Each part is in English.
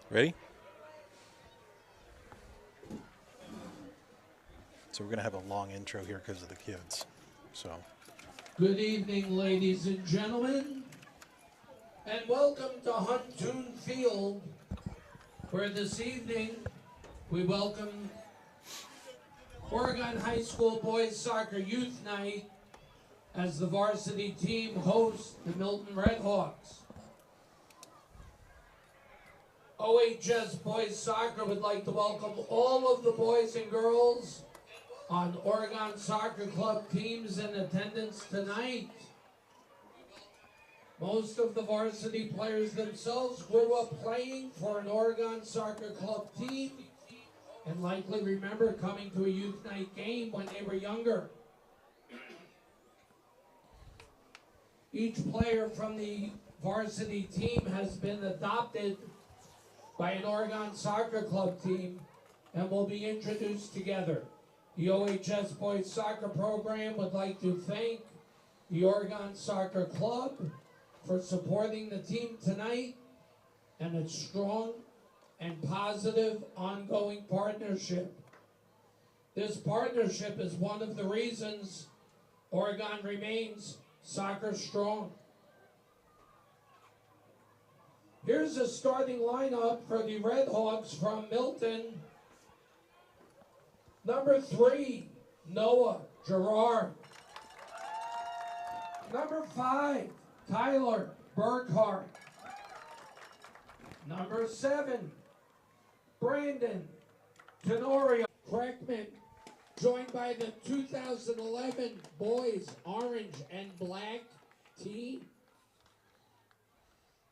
Ready? So we're going to have a long intro here because of the kids. So. Good evening, ladies and gentlemen, and welcome to Huntoon Field, where this evening we welcome Oregon High School Boys Soccer Youth Night as the varsity team hosts the Milton Red Hawks. OHS Boys Soccer would like to welcome all of the boys and girls on Oregon Soccer Club teams in attendance tonight. Most of the varsity players themselves grew up playing for an Oregon Soccer Club team and likely remember coming to a youth night game when they were younger. Each player from the varsity team has been adopted by an Oregon Soccer Club team and will be introduced together. The OHS Boys Soccer Program would like to thank the Oregon Soccer Club for supporting the team tonight and its strong and positive ongoing partnership. This partnership is one of the reasons Oregon remains soccer strong. Here's a starting lineup for the Red Hawks from Milton. Number 3, Noah Gerard. Number 5, Tyler Burkhart. Number 7, Brandon Tenorio Kreckman, joined by the 2011 Boys Orange and Black team.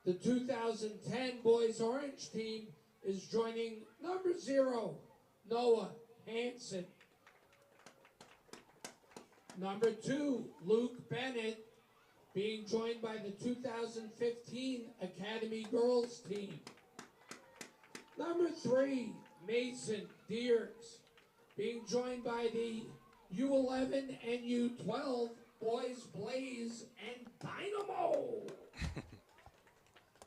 The 2010 Boys Orange team is joining number 0, Noah Hansen. Number 2, Luke Bennett, being joined by the 2015 Academy Girls team. Number 3, Mason Dierks, being joined by the U11 and U12 Boys Blaze and Dynamo.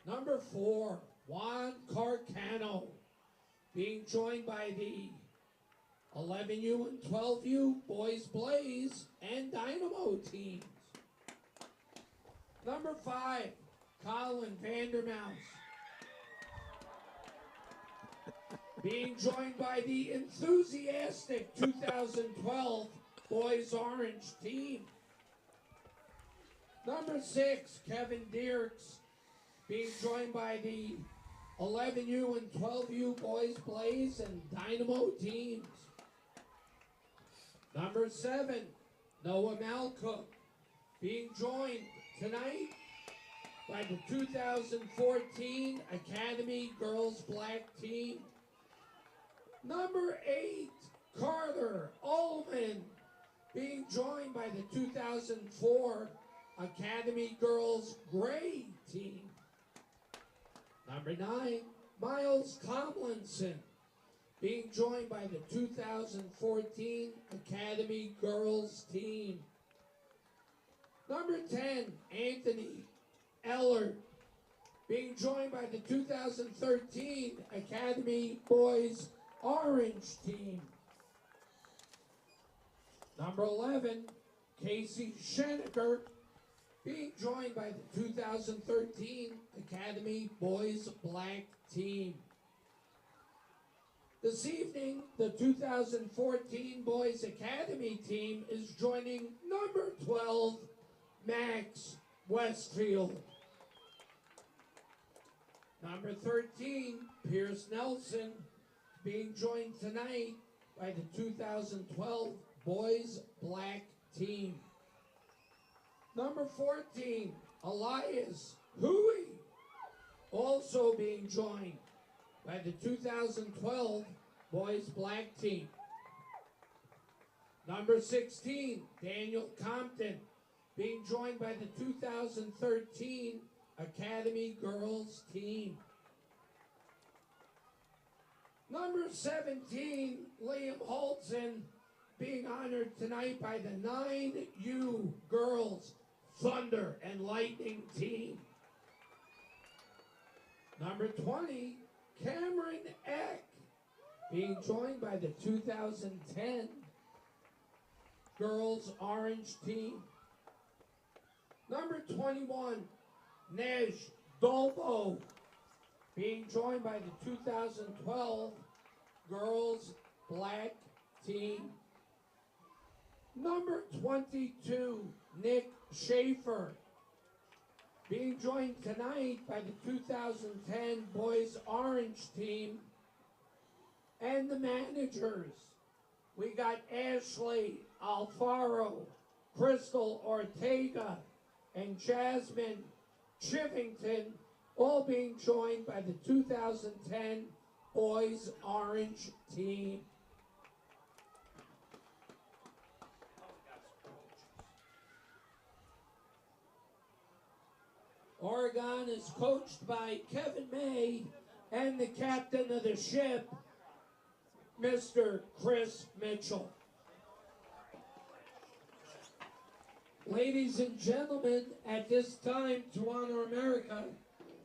Number 4, Juan Carcano, being joined by the 11U and 12U Boys Blaze and Dynamo teams. Number 5, Colin Vandermouse, being joined by the enthusiastic 2012 Boys Orange team. Number 6, Kevin Dierks, being joined by the 11U and 12U Boys Blaze and Dynamo teams. Number 7, Noah Malcook, being joined tonight by the 2014 Academy Girls Black team. Number 8, Carter Ullman, being joined by the 2004 Academy Girls Gray team. Number 9, Miles Tomlinson, being joined by the 2014 Academy Girls team. Number 10, Anthony Ellert, being joined by the 2013 Academy Boys Orange team. Number 11, Casey Schenecker, being joined by the 2013 Academy Boys Black team. This evening, the 2014 Boys Academy team is joining number 12, Max Westfield. Number 13, Pierce Nelson, being joined tonight by the 2012 Boys Black team. Number 14, Elias Huey, also being joined by the 2012 Boys Black team. Number 16, Daniel Compton, being joined by the 2013 Academy Girls team. Number 17, Liam Holtzen, being honored tonight by the 9U Girls Thunder and Lightning team. Number 20, Cameron Eck, being joined by the 2010 Girls Orange Team. Number 21, Neige Dolbo, being joined by the 2012 Girls Black Team. Number 22, Nick Schaefer, being joined tonight by the 2010 Boys Orange Team. And the managers, we got Ashley Alfaro, Crystal Ortega, and Jasmine Chivington, all being joined by the 2010 Boys Orange Team. Oregon is coached by Kevin May and the captain of the ship, Mr. Chris Mitchell. Ladies and gentlemen, at this time, to honor America,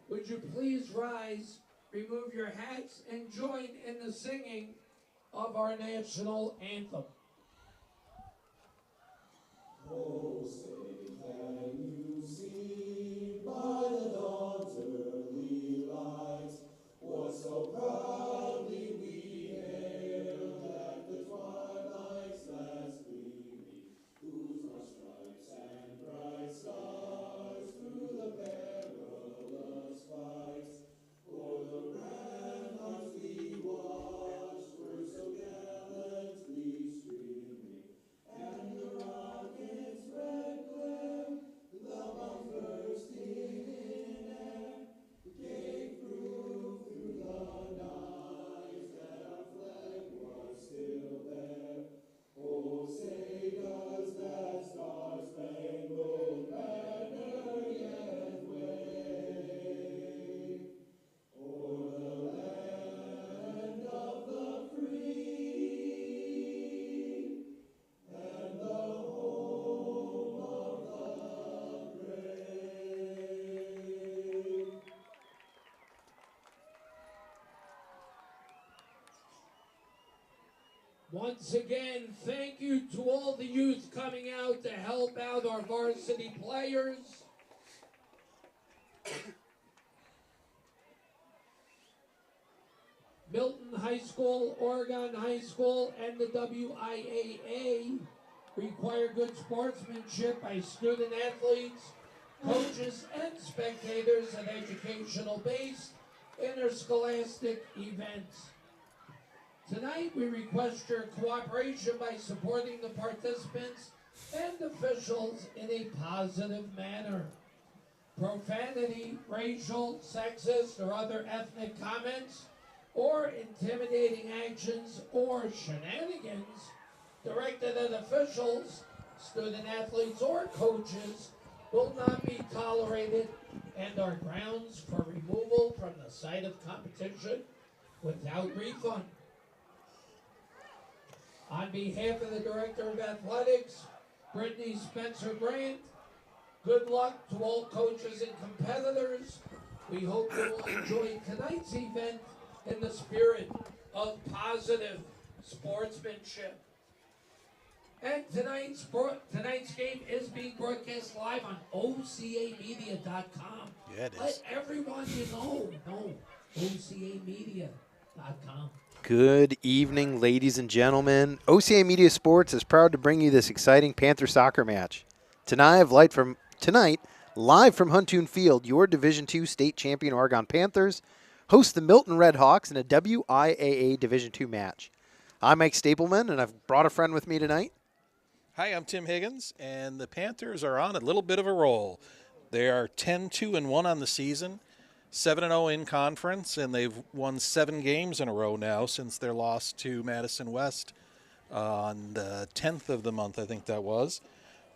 would you please rise, remove your hats, and join in the singing of our national anthem. Oh, say can you see by the dawn's early light what so proudly we hailed at the twilight's last gleaming, whose broad stripes and bright stars through the perilous fights o'er the ramparts we watched were so gallantly streaming, and the rocket's red glare, the bombs bursting in air, gave proof through the night that our flag was still there. Oh, say does that star-spangled banner yet wave o'er the land of the free and the home of the brave. Once again, thank you to all the youth coming out to help out our varsity players. Milton High School, Oregon High School, and the WIAA require good sportsmanship by student athletes, coaches, and spectators at educational-based interscholastic events. Tonight, we request your cooperation by supporting the participants and officials in a positive manner. Profanity, racial, sexist, or other ethnic comments, or intimidating actions or shenanigans directed at officials, student athletes, or coaches will not be tolerated and are grounds for removal from the site of competition without refund. On behalf of the Director of Athletics, Brittany Spencer Grant, good luck to all coaches and competitors. We hope you will enjoy tonight's event in the spirit of positive sportsmanship. And tonight's game is being broadcast live on OCAmedia.com. Yeah, it is. Let everyone you know OCAmedia.com. Good evening, ladies and gentlemen. OCA Media Sports is proud to bring you this exciting Panther soccer match. Tonight, live from Huntoon Field, your Division II state champion Oregon Panthers host the Milton Red Hawks in a WIAA Division II match. I'm Mike Stapleman, and I've brought a friend with me tonight. Hi, I'm Tim Higgins, and the Panthers are on a little bit of a roll. They are 10-2-1 on the season, 7-0 in conference, and they've won 7 games in a row now since their loss to Madison West on the 10th of the month, I think that was.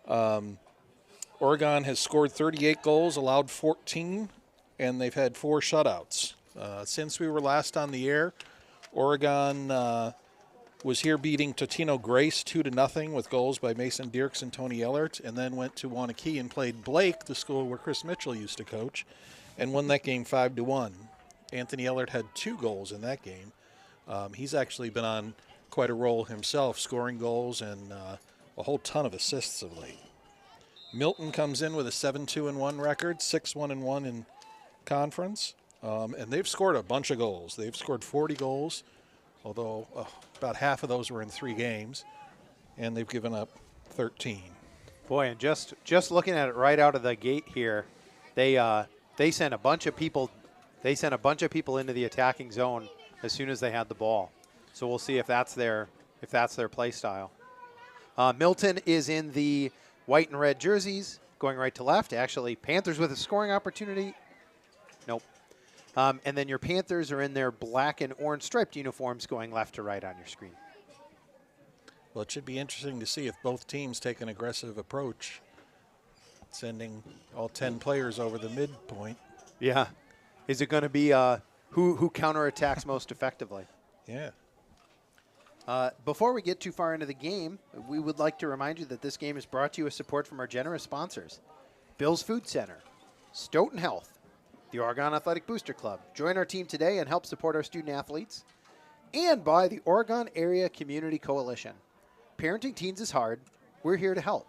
Oregon has scored 38 goals, allowed 14, and they've had 4 shutouts. Since we were last on the air, Oregon was here beating Totino Grace 2-0 with goals by Mason Dierks and Tony Ellert, and then went to Wanakee and played Blake, the school where Chris Mitchell used to coach, and won that game 5-1. Anthony Ellert had 2 goals in that game. He's actually been on quite a roll himself, scoring goals and a whole ton of assists of late. Milton comes in with a 7-2-1 record, 6-1-1 in conference, and they've scored a bunch of goals. They've scored 40 goals, although about half of those were in 3 games, and they've given up 13. Boy, and just looking at it right out of the gate here, they sent a bunch of people. They sent a bunch of people into the attacking zone as soon as they had the ball. So we'll see if that's their play style. Milton is in the white and red jerseys, going right to left. Actually, Panthers with a scoring opportunity. Nope. And then your Panthers are in their black and orange striped uniforms, going left to right on your screen. Well, it should be interesting to see if both teams take an aggressive approach, sending all 10 players over the midpoint. Yeah. Is it going to be who counterattacks most effectively? Yeah. Before we get too far into the game, we would like to remind you that this game is brought to you with support from our generous sponsors: Bill's Food Center, Stoughton Health, the Oregon Athletic Booster Club. Join our team today and help support our student athletes. And by the Oregon Area Community Coalition. Parenting teens is hard. We're here to help.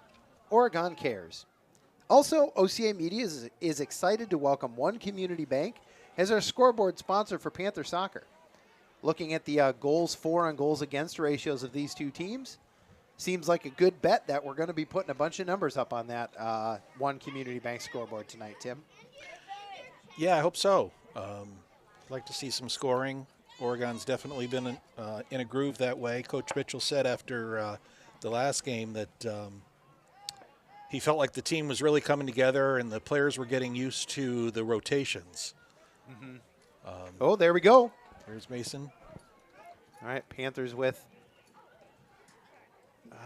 Oregon cares. Also, OCA Media is excited to welcome One Community Bank as our scoreboard sponsor for Panther soccer. Looking at the goals for and goals against ratios of these two teams, seems like a good bet that we're going to be putting a bunch of numbers up on that One Community Bank scoreboard tonight, Tim. Yeah, I hope so. I'd like to see some scoring. Oregon's definitely been in a groove that way. Coach Mitchell said after the last game that he felt like the team was really coming together and the players were getting used to the rotations. Oh, there we go. There's Mason. All right, Panthers with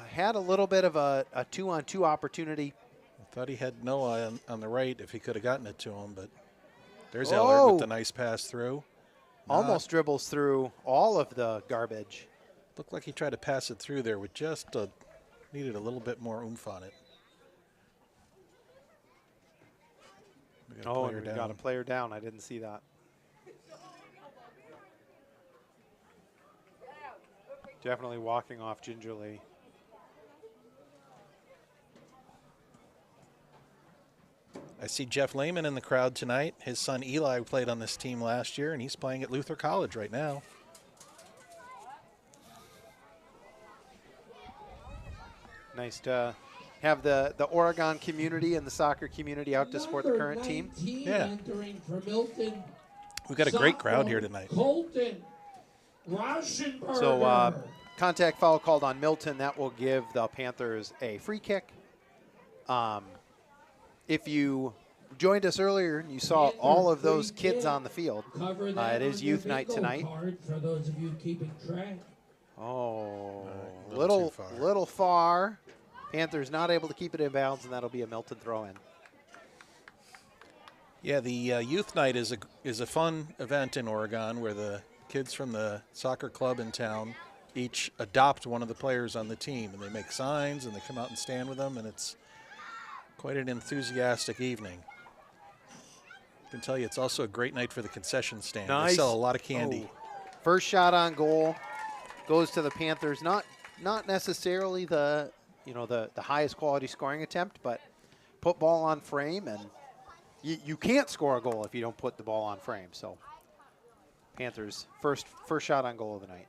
had a little bit of a 2-on-2 opportunity. I thought he had Noah on the right if he could have gotten it to him, but there's Ellard with the nice pass through. Almost dribbles through all of the garbage. Looked like he tried to pass it through there with just needed a little bit more oomph on it. We got a player down. I didn't see that. Definitely walking off gingerly. I see Jeff Lehman in the crowd tonight. His son Eli played on this team last year, and he's playing at Luther College right now. Nice to have the Oregon community and the soccer community out to support the current team. Yeah. Entering for Milton. We've got a great crowd here tonight. Colton Rauschenberger. So contact foul called on Milton. That will give the Panthers a free kick. If you joined us earlier and you saw all of those kids on the field, it is youth night tonight. For those of you keeping track. Oh, a little far. Panthers not able to keep it in bounds, and that'll be a Milton throw-in. Yeah, the youth night is a fun event in Oregon where the kids from the soccer club in town each adopt one of the players on the team, and they make signs and they come out and stand with them, and it's quite an enthusiastic evening. I can tell you it's also a great night for the concession stand. Nice. They sell a lot of candy. Oh. First shot on goal goes to the Panthers. Not necessarily the highest quality scoring attempt, but put ball on frame, and you can't score a goal if you don't put the ball on frame. So Panthers first shot on goal of the night.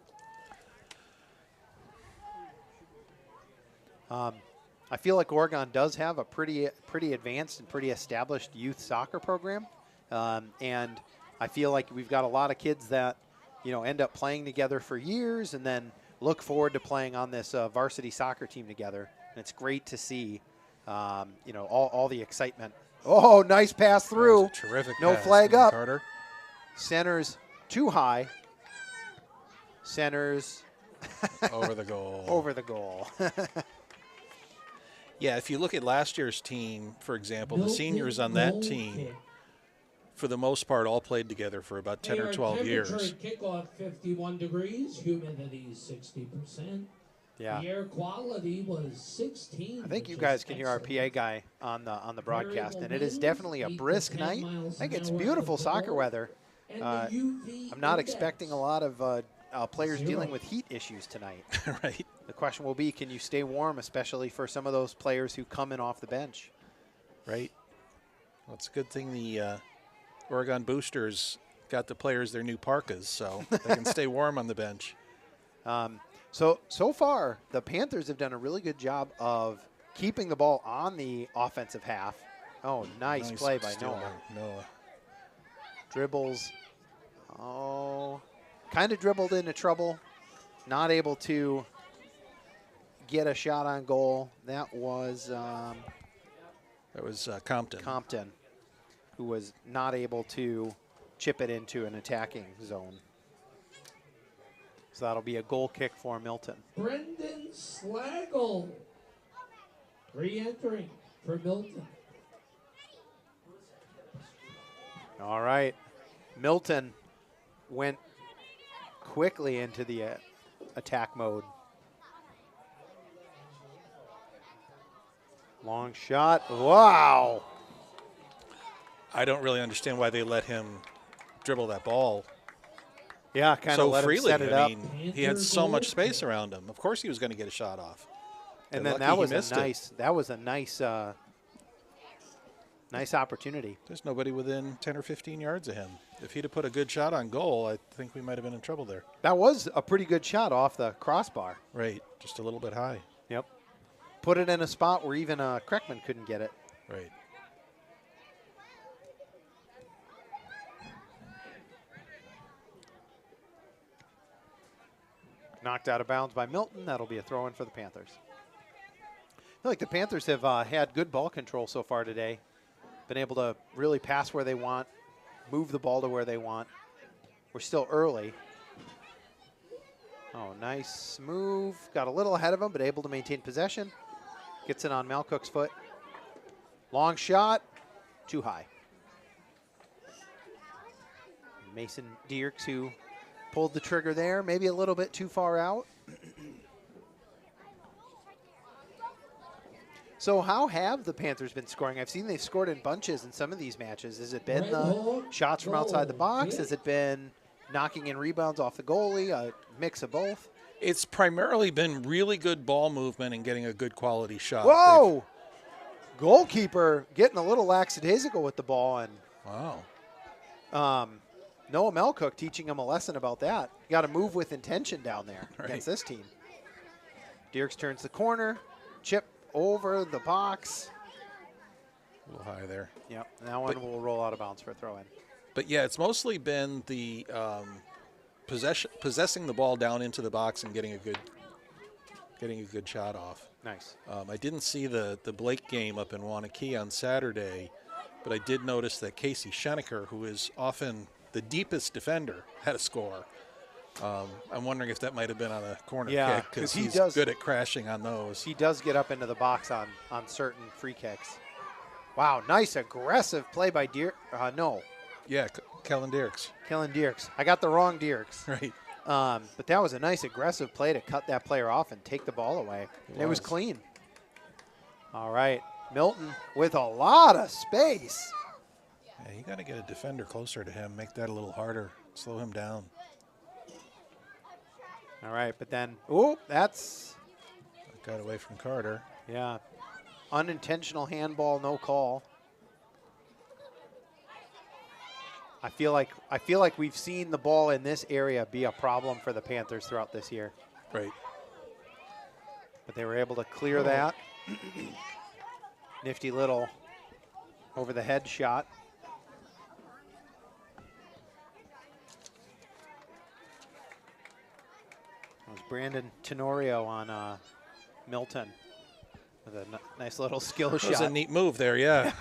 I feel like Oregon does have a pretty advanced and pretty established youth soccer program, and I feel like we've got a lot of kids that end up playing together for years and then look forward to playing on this varsity soccer team together. And it's great to see, all the excitement. Oh, nice pass through. Terrific. No pass flag from up. Carter. Centers too high. Centers Over the goal. over the goal. Yeah, if you look at last year's team, for example, the seniors on that team, for the most part, all played together for about 10 or 12 years. Kickoff 51 degrees, humidity 60%. Yeah. The air quality was 16. I think you which guys is can hear our excellent. PA guy on the broadcast, Variable and it is winds, definitely a 8 to brisk 10 night. I miles think an it's hour beautiful at the soccer goal. weather. And the UV I'm not index. expecting a lot of players 0. dealing with heat issues tonight. Right. The question will be, can you stay warm, especially for some of those players who come in off the bench? Right. Well, it's a good thing the Oregon Boosters got the players their new parkas, so they can stay warm on the bench. So far, the Panthers have done a really good job of keeping the ball on the offensive half. Oh, nice play by steal Noah. by Noah. Dribbles. Oh, kind of dribbled into trouble. Not able to get a shot on goal. That was Compton. Compton, who was not able to chip it into an attacking zone. So that'll be a goal kick for Milton. Brendan Slagle re-entering for Milton. All right. Milton went quickly into the attack mode. Long shot. Wow. I don't really understand why they let him dribble that ball Yeah, kind of so let freely. him set it I up. mean, he had so much space around him. Of course he was going to get a shot off. And They're then lucky that he was missed a nice nice opportunity. There's nobody within 10 or 15 yards of him. If he'd have put a good shot on goal, I think we might have been in trouble there. That was a pretty good shot off the crossbar. Right. Just a little bit high. Yep. Put it in a spot where even Kreckman couldn't get it. Right. Knocked out of bounds by Milton. That'll be a throw-in for the Panthers. I feel like the Panthers have had good ball control so far today. Been able to really pass where they want, move the ball to where they want. We're still early. Oh, nice move. Got a little ahead of him, but able to maintain possession. Gets it on Malcook's foot. Long shot. Too high. Mason Dierks, who pulled the trigger there, maybe a little bit too far out. So how have the Panthers been scoring? I've seen they've scored in bunches in some of these matches. Has it been Red the Hawk shots from outside the box? goal. Has it been knocking in rebounds off the goalie? A mix of both? It's primarily been really good ball movement and getting a good quality shot. Whoa! Goalkeeper getting a little lackadaisical with the ball, and Wow. Noah Melcook teaching him a lesson about that. You got to move with intention down there Right. against this team. Dierks turns the corner, chip over the box. A little high there. Yep, that one will roll out of bounds for a throw-in. But yeah, it's mostly been the possessing the ball down into the box and getting a good shot off. Nice. I didn't see the Blake game up in Wanakee on Saturday, but I did notice that Casey Schenecker, who is often the deepest defender, had a score. I'm wondering if that might have been on a corner Yeah, kick because 'cause he he's does- good at crashing on those. He does get up into the box on certain free kicks. Wow, nice aggressive play by no, Yeah, Kellen Dierks. Kellen Dierks. I got the wrong Dierks. Right. But that was a nice aggressive play to cut that player off and take the ball away. It was clean. All right, Milton with a lot of space. Yeah, you got to get a defender closer to him, make that a little harder, slow him down. All right, but then, oh, that's, Got away from Carter. yeah, unintentional handball, no call. I feel like we've seen the ball in this area be a problem for the Panthers throughout this year, Right. but they were able to clear that. Nifty little over the head shot. That was Brandon Tenorio on Milton with a nice little skill That was shot. a neat move there, yeah.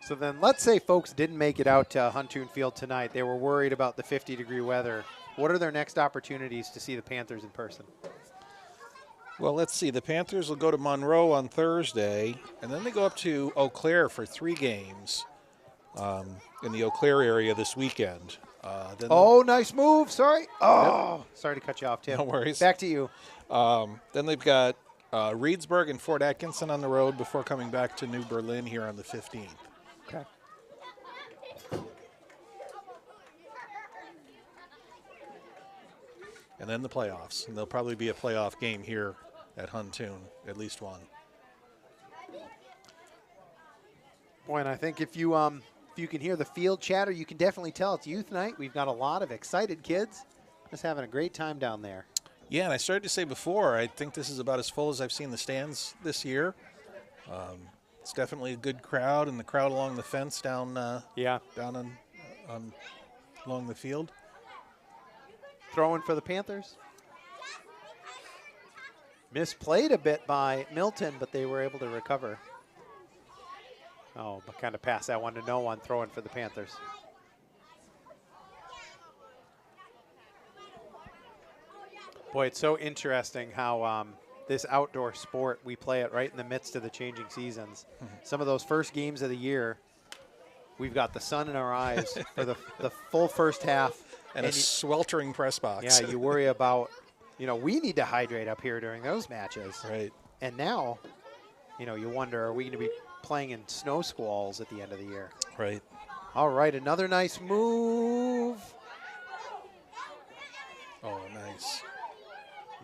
So then let's say folks didn't make it out to Huntoon Field tonight. They were worried about the 50-degree weather. What are their next opportunities to see the Panthers in person? Well, let's see. The Panthers will go to Monroe on Thursday, and then they go up to Eau Claire for 3 games in the Eau Claire area this weekend. Then Oh, nice move. Sorry. Oh, sorry to cut you off, Tim. No worries. Back to you. Then they've got Reedsburg and Fort Atkinson on the road before coming back to New Berlin here on the 15th. Okay. And then the playoffs. And there'll probably be a playoff game here at Huntoon, at least one. Boy, and I think if you can hear the field chatter, you can definitely tell it's youth night. We've got a lot of excited kids just having a great time down there. Yeah, and I started to say before, I think this is about as full as I've seen the stands this year. It's definitely a good crowd, and the crowd along the fence down down on along the field. Throwing for the Panthers. Misplayed a bit by Milton, but they were able to recover. Oh, but kind of pass that one to no one, throwing for the Panthers. Boy, it's so interesting how this outdoor sport, we play it right in the midst of the changing seasons. Some of those first games of the year, we've got the sun in our eyes for the full first half. And a sweltering press box. Yeah, you worry about, we need to hydrate up here during those matches. Right. And now, you wonder, are we going to be playing in snow squalls at the end of the year? Right. All right, another nice move. Oh, nice.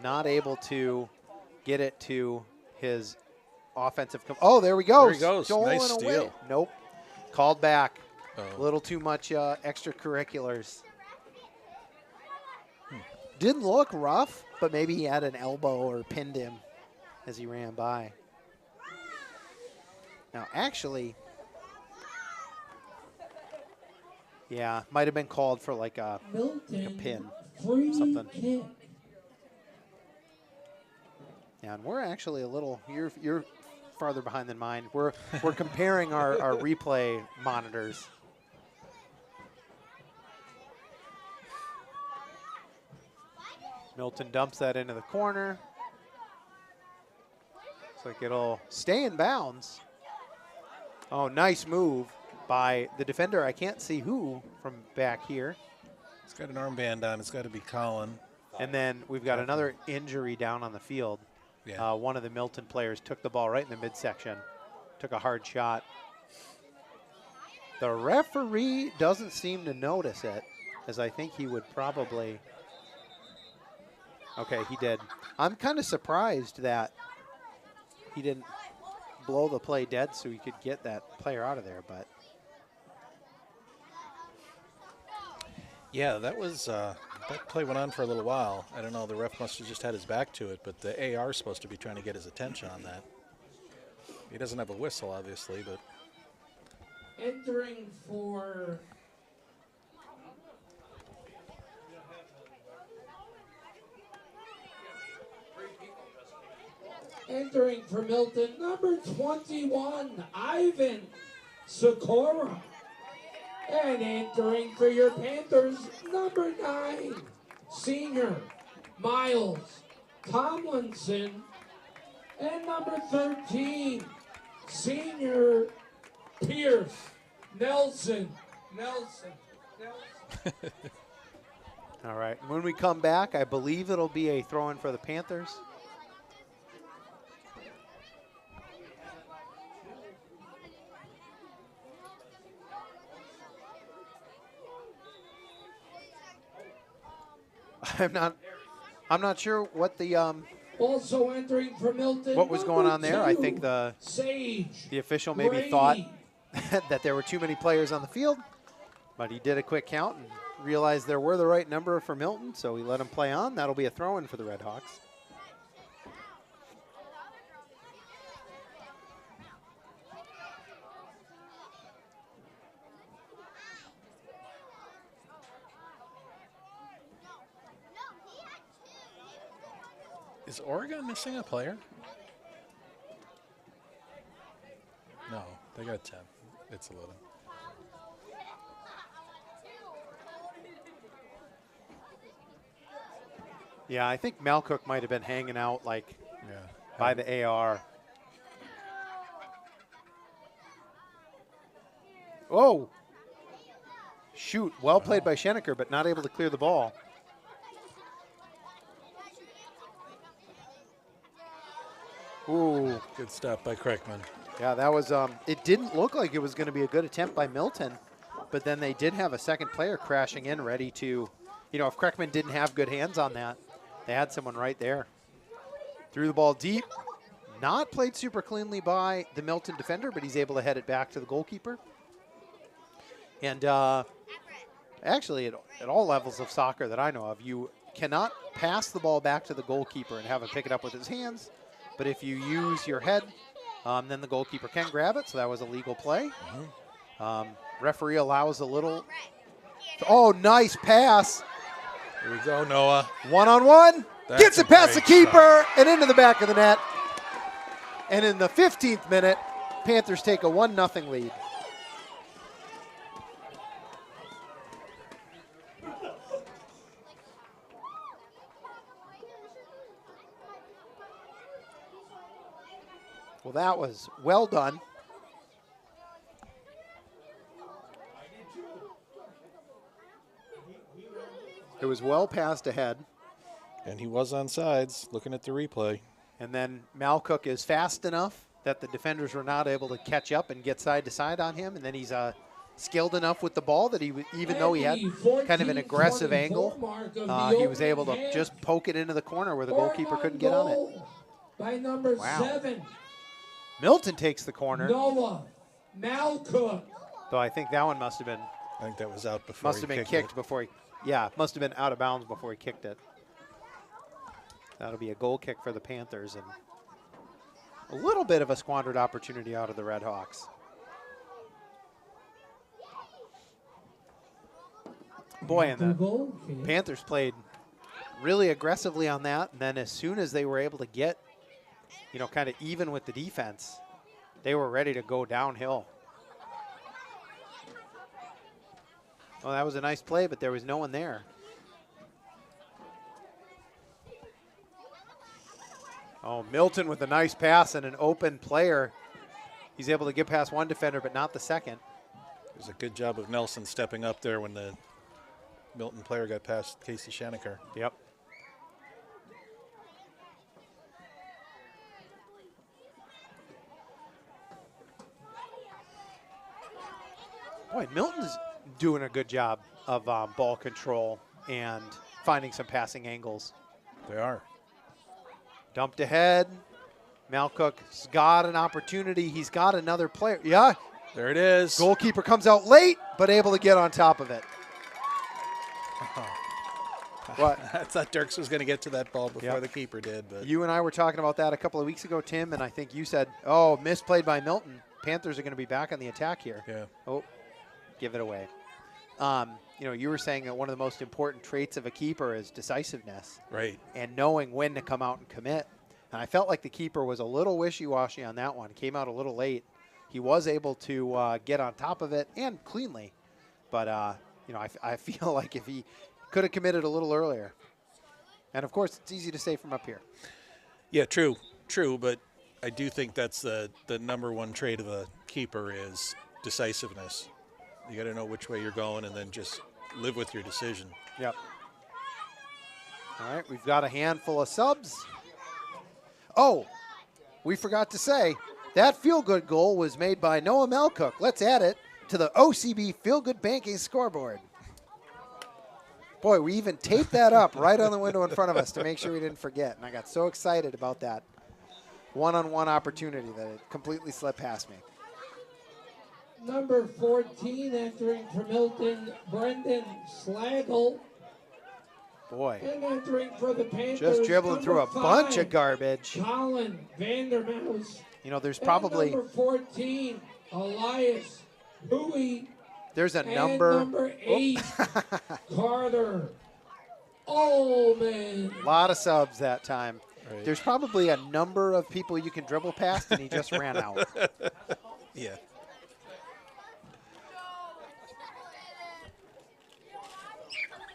Not able to get it to his offensive. Oh, there we go. There he goes. Stolen Nice away. steal. Nope. Called back. Oh. A little too much extracurriculars. Didn't look rough, but maybe he had an elbow or pinned him as he ran by. Now, actually, yeah, might have been called for like a pin, something. Kick. Yeah, and we're actually a little. You're farther behind than mine. We're comparing our replay monitors. Milton dumps that into the corner. Looks like it'll stay in bounds. Oh, nice move by the defender. I can't see who from back here. He's got an armband on. It's got to be Colin. And then we've got another injury down on the field. Yeah. One of the Milton players took the ball right in the midsection, took a hard shot. The referee doesn't seem to notice it, as I think he would probably. Okay, he did. I'm kind of surprised that he didn't blow the play dead so he could get that player out of there, but. Yeah, that was that play went on for a little while. I don't know. The ref must have just had his back to it, but the AR is supposed to be trying to get his attention on that. He doesn't have a whistle, obviously, but Entering for Milton, number 21, Ivan Sikora. And entering for your Panthers, number 9, senior Miles Tomlinson. And number 13, senior Pierce Nelson. All right, when we come back, I believe it'll be a throw-in for the Panthers. I'm not sure what the Also entering for Milton, what was going on there. I think the Sage official maybe Brady. thought that there were too many players on the field, but he did a quick count and realized there were the right number for Milton, so he let him play on. That'll be a throw-in for the Red Hawks. is Oregon missing a player? No, they got 10. It's 11. Yeah, I think Malcook might have been hanging out like Yeah. by the AR. Oh! Shoot, well played by Schenecker, but not able to clear the ball. Ooh. Good stop by Kreckman. Yeah, that was, it didn't look like it was going to be a good attempt by Milton, but then they did have a second player crashing in ready to, you know, if Kreckman didn't have good hands on that, they had someone right there. Threw the ball deep. Not played super cleanly by the Milton defender, but he's able to head it back to the goalkeeper. And actually, at all levels of soccer that I know of, you cannot pass the ball back to the goalkeeper and have him pick it up with his hands. But if you use your head, then the goalkeeper can grab it. So that was a legal play. Referee allows a little. Oh, nice pass. Here we go, Noah. One-on-one. That's Gets a it past the great keeper and into the back of the net. And in the 15th minute, Panthers take a 1-0 lead. Well, that was well done. It was well passed ahead. And he was on sides, looking at the replay. And then Malcook is fast enough that the defenders were not able to catch up and get side to side on him. And then he's skilled enough with the ball that even though he had kind of an aggressive angle, he was able to just poke it into the corner where the goalkeeper couldn't get on it. By number 7, Milton takes the corner. Noah Malcook. Though I think that one must have been I think that was out before. must have been kicked before he, yeah, must have been out of bounds before he kicked it. That'll be a goal kick for the Panthers and a little bit of a squandered opportunity out of the Red Hawks. Boy, and the Panthers played really aggressively on that. And then as soon as they were able to get, you know, kind of even with the defense, they were ready to go downhill. Well, that was a nice play, but there was no one there. Oh, Milton with a nice pass and an open player. He's able to get past one defender, but not the second. It was a good job of Nelson stepping up there when the Milton player got past Casey Schenecker. Yep. Boy, Milton's doing a good job of ball control and finding some passing angles. They are. Dumped ahead. Malcook's got an opportunity. He's got another player. Yeah. There it is. Goalkeeper comes out late, but able to get on top of it. What? I thought Dirks was going to get to that ball before Yep. the keeper did. But You and I were talking about that a couple of weeks ago, Tim, and I think you said, oh, misplayed by Milton. Panthers are going to be back on the attack here. yeah. Oh, give it away. You know, you were saying that one of the most important traits of a keeper is decisiveness Right. and knowing when to come out and commit. And I felt like the keeper was a little wishy-washy on that one. Came out a little late. He was able to get on top of it and cleanly. But, you know, I feel like if he could have committed a little earlier. And, of course, it's easy to say from up here. Yeah, true. But I do think that's the number one trait of a keeper is decisiveness. You got to know which way you're going and then just live with your decision. Yep. All right, we've got a handful of subs. Oh, we forgot to say, that feel-good goal was made by Noah Malcook. Let's add it to the OCB Feel-Good Banking scoreboard. Boy, we even taped that up right on the window in front of us to make sure we didn't forget. And I got so excited about that one-on-one opportunity that it completely slipped past me. Number 14 entering for Milton, Brendan Slagle. Boy, And entering for the Panthers, just dribbling through a number bunch 5, of garbage. Colin Vandermouse. You know, there's And probably, number 14, Elias Huey. there's a And number. number 8, Carter Ullman. A lot of subs that time. Right. There's probably a number of people you can dribble past, and he just ran out. Yeah.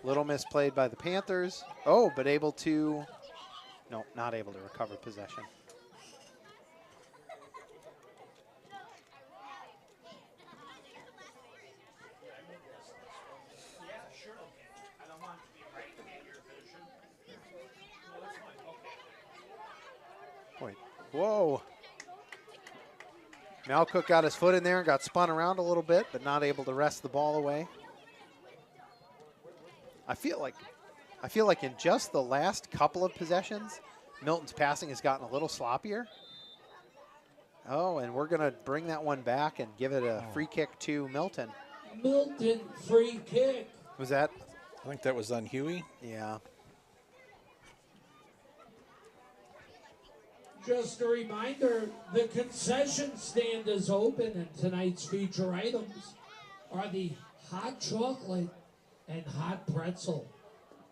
Little misplayed by the Panthers. Oh, but able to, no, not able to recover possession. Boy, Whoa. Malcook got his foot in there and got spun around a little bit, but not able to wrest the ball away. I feel like in just the last couple of possessions, Milton's passing has gotten a little sloppier. Oh, and we're going to bring that one back and give it a free kick to Milton. Milton free kick. Was that? I think that was on Huey. Yeah. Just a reminder, the concession stand is open, and tonight's feature items are the hot chocolate and hot pretzel.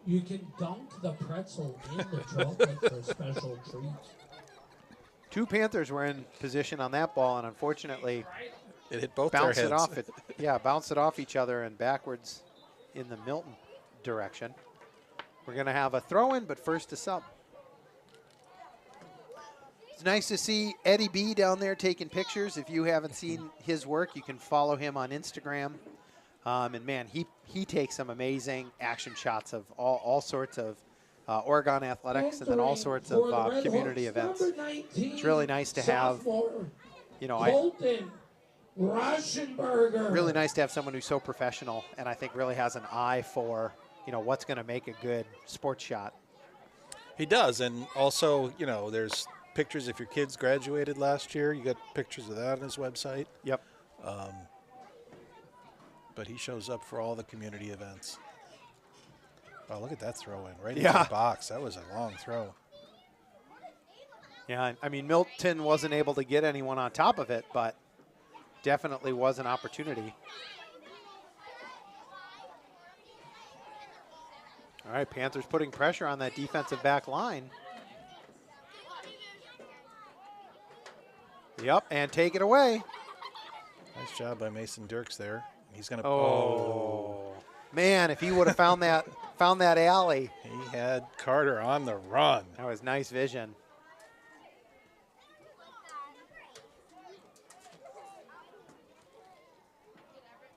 You can dunk the pretzel in the chocolate for special treats. Two Panthers were in position on that ball, and unfortunately It hit both their bounced heads. it off. Bounced it off each other and backwards in the Milton direction. We're going to have a throw-in, but first a sub. It's nice to see Eddie B down there taking pictures. If you haven't seen his work, you can follow him on Instagram. And man, he takes some amazing action shots of all sorts of Oregon athletics and then all sorts of community events. It's really nice to have, Colton Rauschenberger. really nice to have someone who's so professional and I think really has an eye for, what's going to make a good sports shot. He does, and also, there's pictures if your kids graduated last year. You got pictures of that on his website. Yep. But he shows up for all the community events. Oh, look at that throw in right Yeah. into the box. That was a long throw. Yeah, I mean, Milton wasn't able to get anyone on top of it, but definitely was an opportunity. All right, Panthers putting pressure on that defensive back line. Yep, and take it away. Nice job by Mason Dirks there. He's going to. Oh, man, if he would have found that alley. He had Carter on the run. That was nice vision.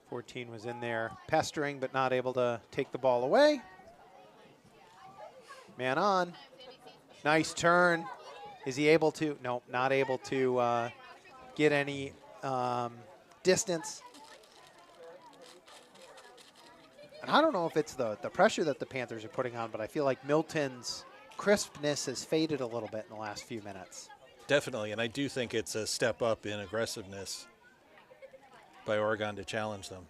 .14 was in there pestering, but not able to take the ball away. Man on. Nice turn. Is he able to? Nope, not able to get any distance. And I don't know if it's the pressure that the Panthers are putting on, but I feel like Milton's crispness has faded a little bit in the last few minutes. Definitely, and I do think it's a step up in aggressiveness by Oregon to challenge them.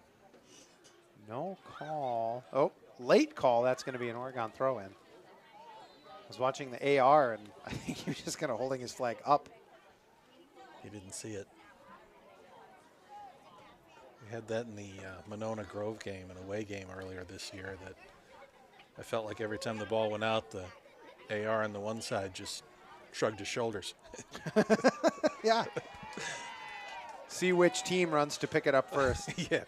No call. Oh, late call. That's going to be an Oregon throw-in. I was watching the AR, and I think he was just kind of holding his flag up. He didn't see it. We had that in the Monona Grove game, an away game earlier this year, that I felt like every time the ball went out, the AR on the one side just shrugged his shoulders. Yeah. See which team runs to pick it up first. Yeah.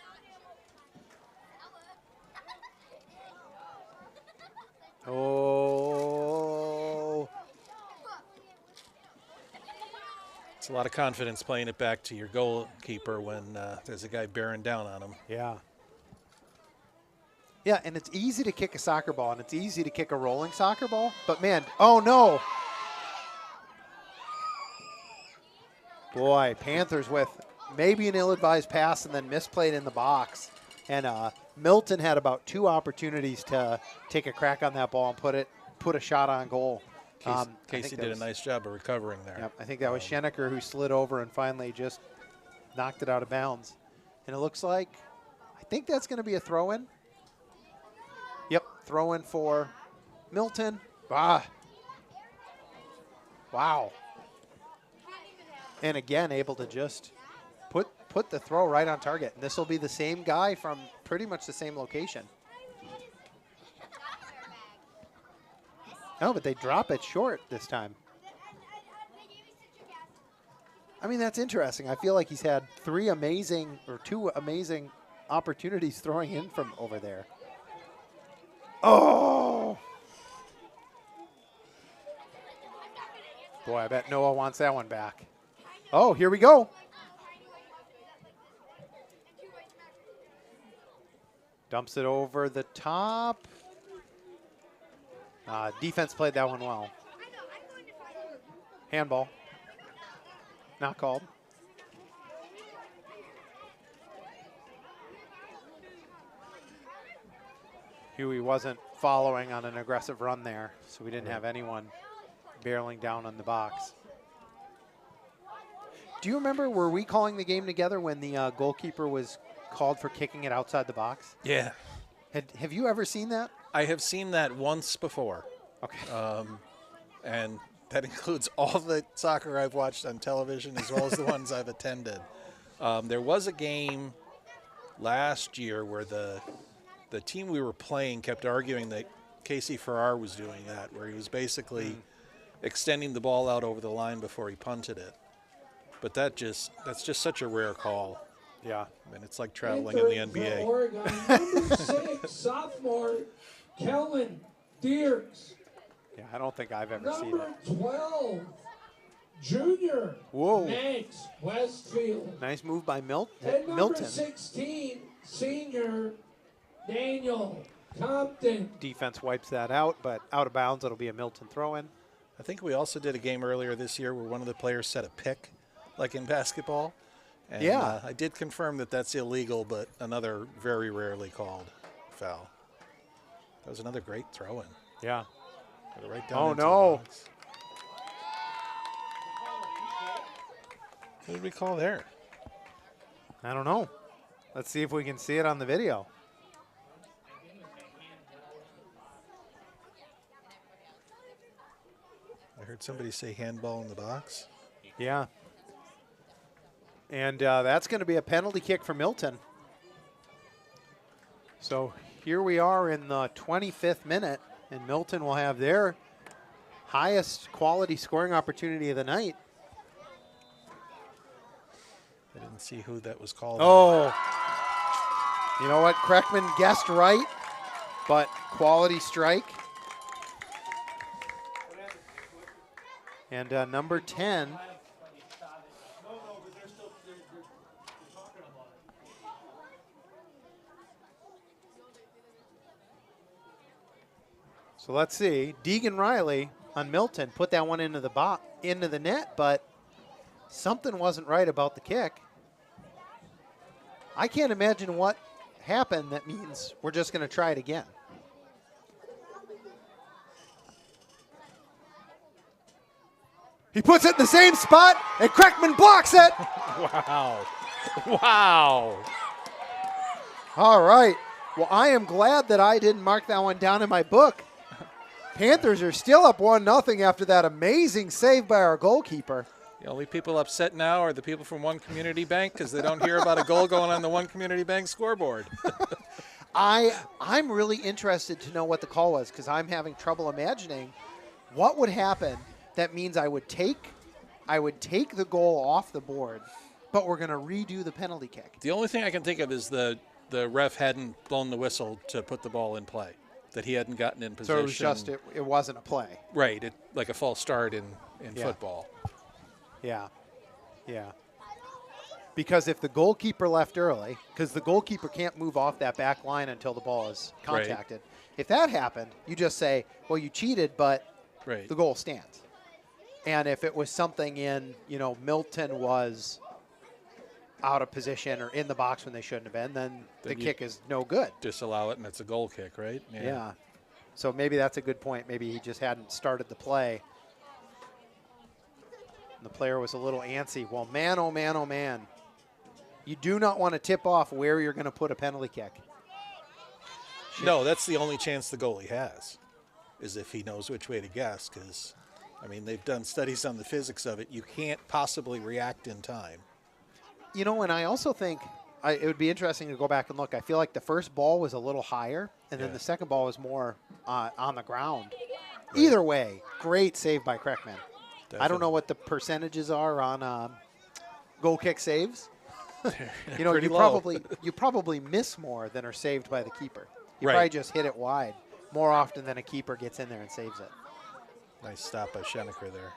Oh. It's a lot of confidence playing it back to your goalkeeper when there's a guy bearing down on him. Yeah. Yeah, and it's easy to kick a soccer ball, and it's easy to kick a rolling soccer ball. But, man, oh, no. Boy, Panthers with maybe an ill-advised pass and then misplayed in the box. And Milton had about 2 opportunities to take a crack on that ball and put a shot on goal. Casey did a nice job of recovering there. Yep, I think that was Schenecker who slid over and finally just knocked it out of bounds. And it looks like, I think that's going to be a throw-in. Yep, throw-in for Milton. Ah. Wow. And again, able to just put the throw right on target. And this will be the same guy from pretty much the same location. Oh, but they drop it short this time. I mean, that's interesting. I feel like he's had 2 amazing opportunities throwing in from over there. Oh! Boy, I bet Noah wants that one back. Oh, here we go. Dumps it over the top. Defense played that one well. Handball. Not called. Huey wasn't following on an aggressive run there, so we didn't have anyone barreling down on the box. Do you remember, were we calling the game together when the goalkeeper was called for kicking it outside the box? Yeah. Have you ever seen that? I have seen that once before. Okay. And that includes all the soccer I've watched on television as well as the ones I've attended. There was a game last year where the team we were playing kept arguing that Casey Farrar was doing that, where he was basically extending the ball out over the line before he punted it. But that's just such a rare call. Yeah. I mean, it's like traveling in the NBA. For Oregon, number 6, sophomore, Kellen Dierks. Yeah, I don't think I've ever seen Number it. 12, junior, Whoa. Max Westfield. Nice move by And number Milton. 16, senior, Daniel Compton. Defense wipes that out, but out of bounds, it'll be a Milton throw-in. I think we also did a game earlier this year where one of the players set a pick, like in basketball. And, Yeah. I did confirm that that's illegal, but another very rarely called foul. That was another great throw-in. Yeah. Put it right down Oh, into no. the box. What did we call there? I don't know. Let's see if we can see it on the video. I heard somebody say handball in the box. Yeah. And that's going to be a penalty kick for Milton. So here we are in the 25th minute, and Milton will have their highest quality scoring opportunity of the night. I didn't see who that was called. Oh, you know what? Kreckman guessed right, but quality strike. And number 10. So let's see. Deegan Riley on Milton put that one into the net, but something wasn't right about the kick. I can't imagine what happened that means we're just going to try it again. He puts it in the same spot, and Kreckman blocks it. Wow. Wow. All right. Well, I am glad that I didn't mark that one down in my book. Panthers are still up 1-0 after that amazing save by our goalkeeper. The only people upset now are the people from One Community Bank because they don't hear about a goal going on the One Community Bank scoreboard. I'm really interested to know what the call was because I'm having trouble imagining what would happen. That means I would take the goal off the board, but we're going to redo the penalty kick. The only thing I can think of is the ref hadn't blown the whistle to put the ball in play, that he hadn't gotten in position. So it was just it wasn't a play. Right, like a false start in Yeah. football. Yeah, yeah. Because if the goalkeeper left early, because the goalkeeper can't move off that back line until the ball is contacted. Right. If that happened, you just say, well, you cheated, but right. the goal stands. And if it was something in, Milton was out of position or in the box when they shouldn't have been, then the kick is no good. Disallow it, and it's a goal kick, right? Yeah. So maybe that's a good point. Maybe he just hadn't started the play. And the player was a little antsy. Well, man, oh, man, oh, man. You do not want to tip off where you're going to put a penalty kick. No, that's the only chance the goalie has, is if he knows which way to guess, because, they've done studies on the physics of it. You can't possibly react in time. And I also think it would be interesting to go back and look. I feel like the first ball was a little higher, and then the second ball was more on the ground. Right. Either way, great save by Kreckman. Definitely. I don't know what the percentages are on goal kick saves. You probably miss more than are saved by the keeper. You probably just hit it wide more often than a keeper gets in there and saves it. Nice stop by Schenecker there.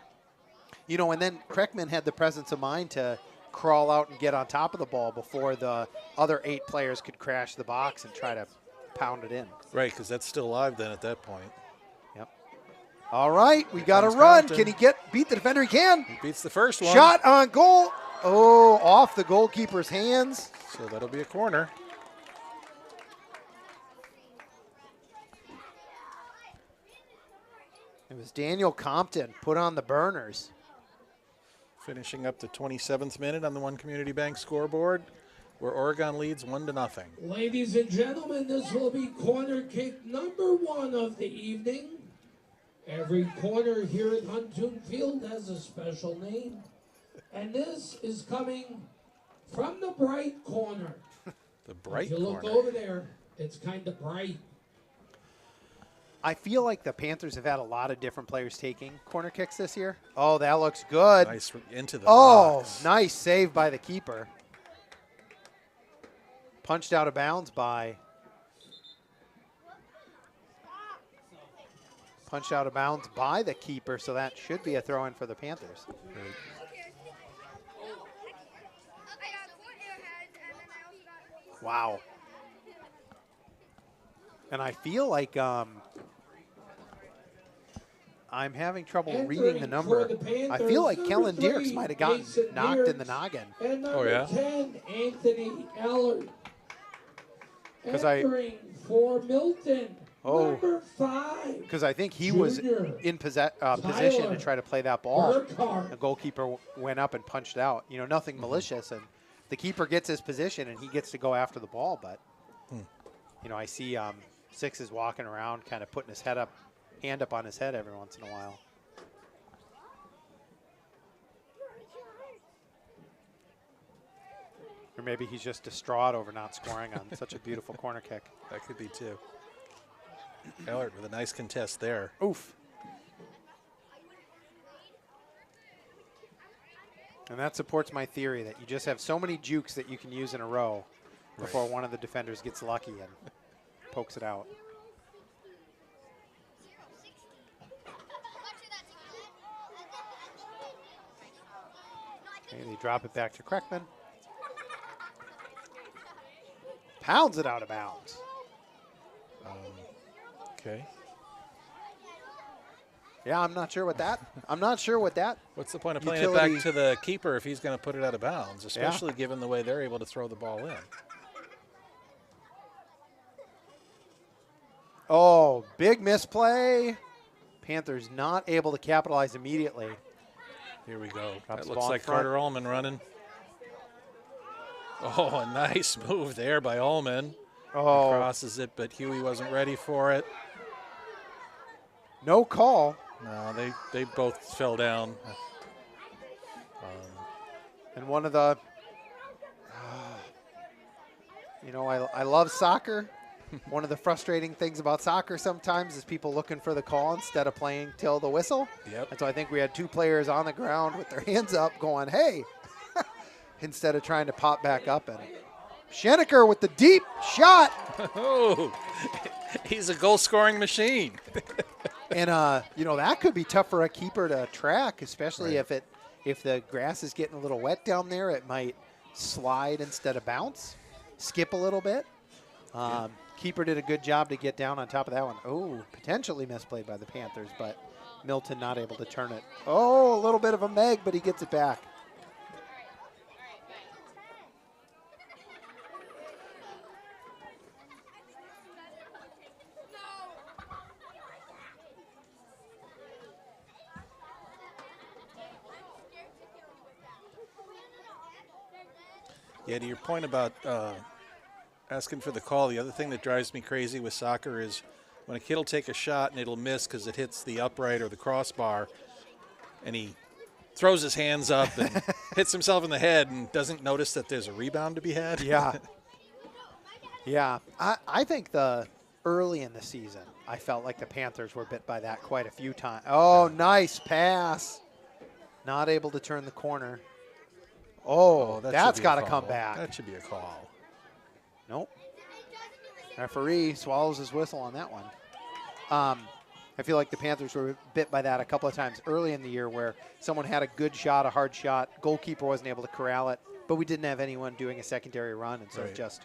And then Kreckman had the presence of mind to crawl out and get on top of the ball before the other 8 players could crash the box and try to pound it in. Right, because that's still alive then at that point. Yep. All right, we got to comes run. Compton. Can he beat the defender? He can. He beats the first one. Shot on goal. Oh, off the goalkeeper's hands. So that'll be a corner. It was Daniel Compton put on the burners. Finishing up the 27th minute on the One Community Bank scoreboard, where Oregon leads 1-0. Ladies and gentlemen, this will be corner kick number 1 of the evening. Every corner here at Huntoon Field has a special name. And this is coming from the bright corner. The bright If you look corner. over there, it's kind of bright. I feel like the Panthers have had a lot of different players taking corner kicks this year. Oh, that looks good. Nice into the Oh, box. nice save by the keeper. Punched out of bounds by the keeper, so that should be a throw-in for the Panthers. Wow. And I feel like I'm having trouble reading the number. I feel like Kellen Dierks might have gotten knocked in the noggin. And number Oh, yeah? 10, Anthony Allard. 'Cause I- Entering for Milton, Oh. number 5, Because I think he was Junior in position to try to play that ball. Burkhart. The goalkeeper went up and punched out. You know, nothing malicious. And the keeper gets his position, and he gets to go after the ball. But, you know, I see Six is walking around kind of putting his hand up on his head every once in a while. Or maybe he's just distraught over not scoring on such a beautiful corner kick. That could be too. Allard with a nice contest there. Oof. And that supports my theory that you just have so many jukes that you can use in a row before one of the defenders gets lucky and pokes it out. Okay, they drop it back to Kreckman. Pounds it out of bounds. Okay. Yeah, I'm not sure what that. What's the point of playing it back Utility. to the keeper if he's going to put it out of bounds, especially given the way they're able to throw the ball in? Oh, big misplay. Panthers not able to capitalize immediately. Here we go. Drops That the looks ball in like front. Carter Ullman running. Oh, a nice move there by Ullman. Oh, Crosses it, but Huey wasn't ready for it. no call. No, they both fell down. And one of the, you know, I love soccer. One of the frustrating things about soccer sometimes is people looking for the call instead of playing till the whistle. Yep. And so I think we had 2 players on the ground with their hands up going, hey, instead of trying to pop back up. And Schenecker with the deep shot. Oh, he's a goal-scoring machine. And, you know, that could be tough for a keeper to track, especially if the grass is getting a little wet down there. It might slide instead of bounce, skip a little bit. Keeper did a good job to get down on top of that one. Oh, potentially misplayed by the Panthers, but Milton not able to turn it. Oh, a little bit of a meg, but he gets it back. Yeah, to your point about asking for the call, the other thing that drives me crazy with soccer is when a kid will take a shot and it'll miss because it hits the upright or the crossbar, and he throws his hands up and hits himself in the head and doesn't notice that there's a rebound to be had. Yeah. Yeah. I think early in the season, I felt like the Panthers were bit by that quite a few times. Oh, nice pass. Not able to turn the corner. Oh, that that's should be a got to call. come back. That should be a call. Nope. Referee swallows his whistle on that one. I feel like the Panthers were bit by that a couple of times early in the year where someone had a good shot, a hard shot, goalkeeper wasn't able to corral it, but we didn't have anyone doing a secondary run, and so it just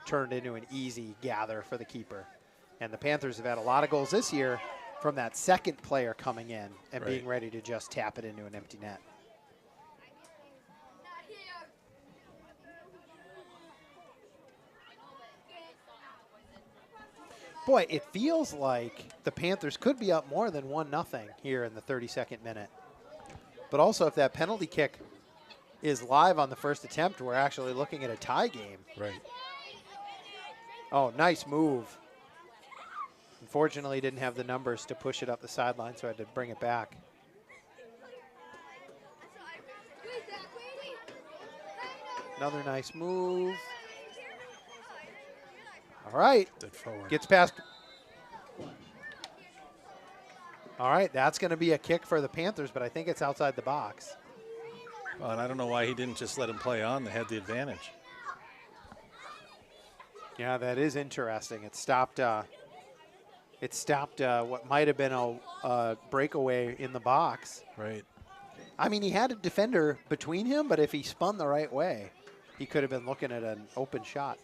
turned into an easy gather for the keeper. And the Panthers have had a lot of goals this year, from that second player coming in and Right. being ready to just tap it into an empty net. Boy, it feels like the Panthers could be up more than 1-0 here in the 32nd minute. But also, if that penalty kick is live on the first attempt, we're actually looking at a tie game. Right. Oh, nice move. Unfortunately, didn't have the numbers to push it up the sideline, so I had to bring it back. Another nice move. All right. Dead forward. Gets past. All right, that's going to be a kick for the Panthers, but I think it's outside the box. Well, and I don't know why he didn't just let him play on. They had the advantage. Yeah, that is interesting. It stopped. What might have been a breakaway in the box. Right. I mean, he had a defender between him, but if he spun the right way, he could have been looking at an open shot.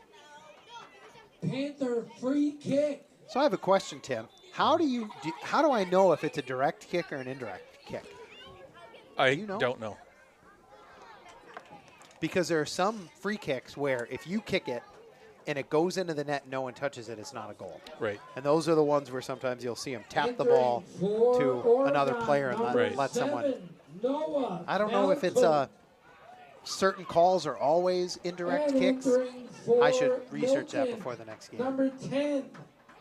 Panther free kick. So I have a question, Tim. How do I know if it's a direct kick or an indirect kick? I you know? don't know. Because there are some free kicks where if you kick it and it goes into the net and no one touches it, it's not a goal. Right. And those are the ones where sometimes you'll see them tap the Entering ball for to Oregon, another player and number Right. let someone. 7, Noah I don't know if it's Malcolm. certain calls are always indirect And kicks. entering for I should research that Milton, before the next game. Number 10,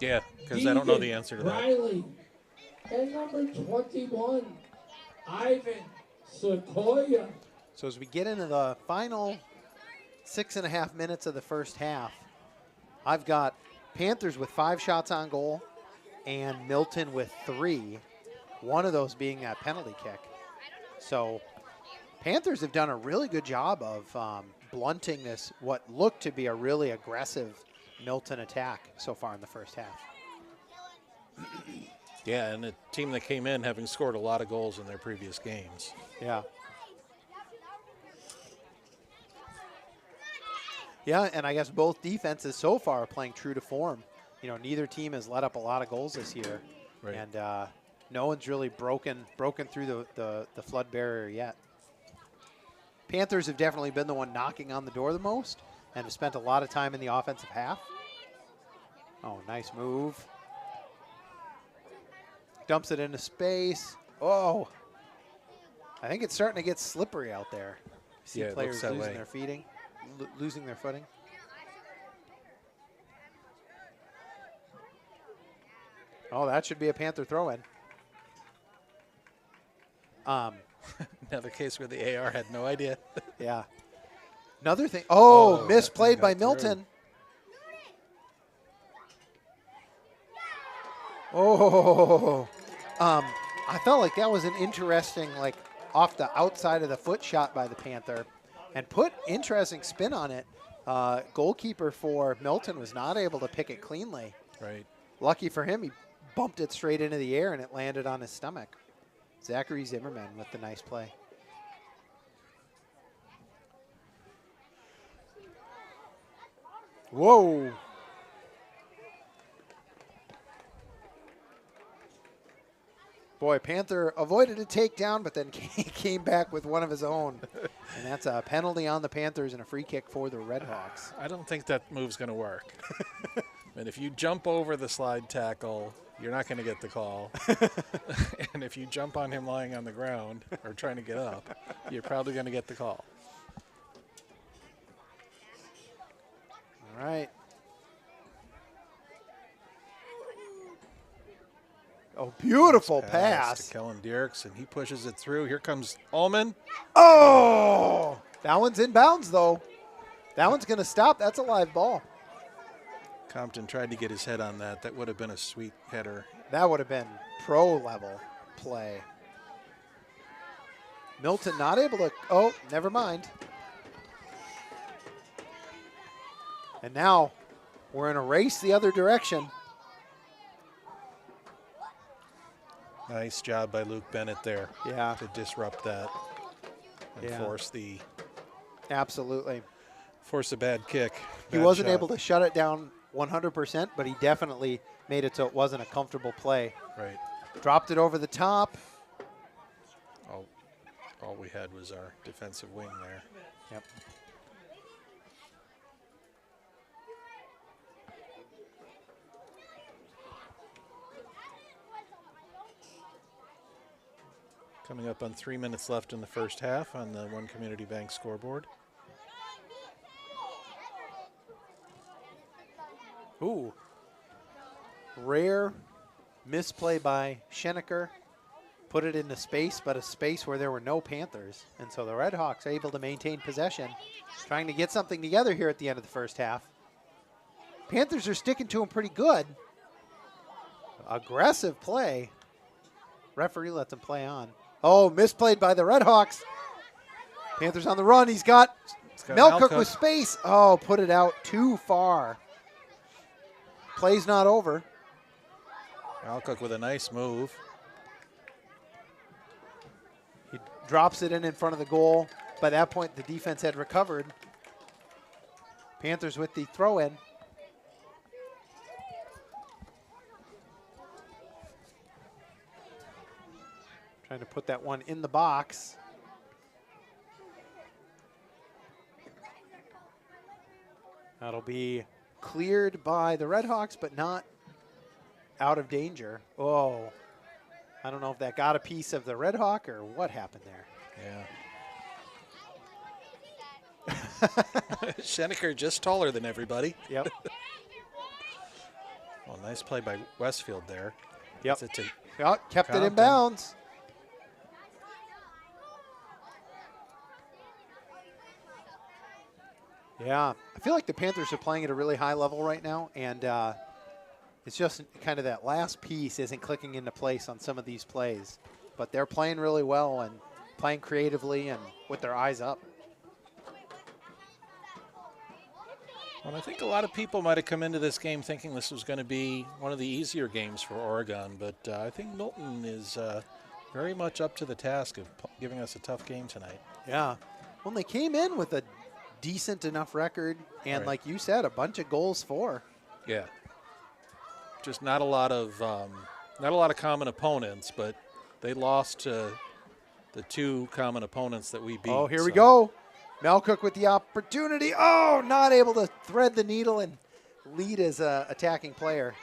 Yeah, because I don't know the answer to that. Riley. And number 21, Ivan Sequoia. So as we get into the final 6.5 minutes of the first half, I've got Panthers with 5 shots on goal and Milton with 3, one of those being that penalty kick. So Panthers have done a really good job of blunting this, what looked to be a really aggressive Milton attack so far in the first half. Yeah, and a team that came in having scored a lot of goals in their previous games. Yeah. Yeah, and I guess both defenses so far are playing true to form. You know, neither team has let up a lot of goals this year. Right. And no one's really broken through the flood barrier yet. Panthers have definitely been the one knocking on the door the most and have spent a lot of time in the offensive half. Oh, nice move. Dumps it into space. Oh. I think it's starting to get slippery out there. See Yeah, it players looks that losing way. their feeding, losing their footing. Oh, that should be a Panther throw-in. Another case where the AR had no idea. Yeah. Another thing. Oh, Oh, misplayed that by got through. Milton. Oh. I felt like that was an interesting, like, off the outside of the foot shot by the Panther and put interesting spin on it. Goalkeeper for Milton was not able to pick it cleanly. Right. Lucky for him, he bumped it straight into the air and it landed on his stomach. Zachary Zimmerman with the nice play. Whoa. Boy, Panther avoided a takedown, but then came back with one of his own. And that's a penalty on the Panthers and a free kick for the Red Hawks. I don't think that move's going to work. And if you jump over the slide tackle, you're not going to get the call. And if you jump on him lying on the ground or trying to get up, you're probably going to get the call. All right. Oh, beautiful pass. To Kellen Dierks, and he pushes it through. Here comes Ullman. Oh, that one's in bounds, though. That one's going to stop. That's a live ball. Compton tried to get his head on that. That would have been a sweet header. That would have been pro-level play. Milton not able to. Oh, never mind. And now we're in a race the other direction. Nice job by Luke Bennett there. Yeah. To disrupt that and Yeah. force Absolutely. a bad kick. He wasn't able to shut it down 100%, but he definitely made it so it wasn't a comfortable play. Right. Dropped it over the top. All we had was our defensive wing there. Yep. Coming up on 3 minutes left in the first half on the One Community Bank scoreboard. Ooh. Rare misplay by Schenecker. Put it into space, but a space where there were no Panthers. And so the Red Hawks are able to maintain possession, trying to get something together here at the end of the first half. Panthers are sticking to them pretty good. Aggressive play. Referee lets them play on. Oh, misplayed by the Red Hawks. Panthers on the run. He's got Melcook with space. Oh, put it out too far. Play's not over. Alcock with a nice move. He drops it in front of the goal. By that point, the defense had recovered. Panthers with the throw-in. Trying to put that one in the box. That'll be cleared by the Red Hawks, but not out of danger. Oh, I don't know if that got a piece of the Red Hawk or what happened there. Yeah. Schenecker just taller than everybody. Yep. Well, nice play by Westfield there. Yep. Gets it to Yep, kept it in Compton. bounds. Yeah, I feel like the Panthers are playing at a really high level right now, and it's just kind of that last piece isn't clicking into place on some of these plays. But they're playing really well and playing creatively and with their eyes up. Well, I think a lot of people might have come into this game thinking this was going to be one of the easier games for Oregon, but I think Milton is very much up to the task of giving us a tough game tonight. Yeah. Well, they came in with a decent enough record, and Right. like you said, a bunch of goals for. Yeah. Just not a lot of common opponents, but they lost to the two common opponents that we beat. Oh, here we so- go. Melcook with the opportunity. Oh, not able to thread the needle and lead as a attacking player.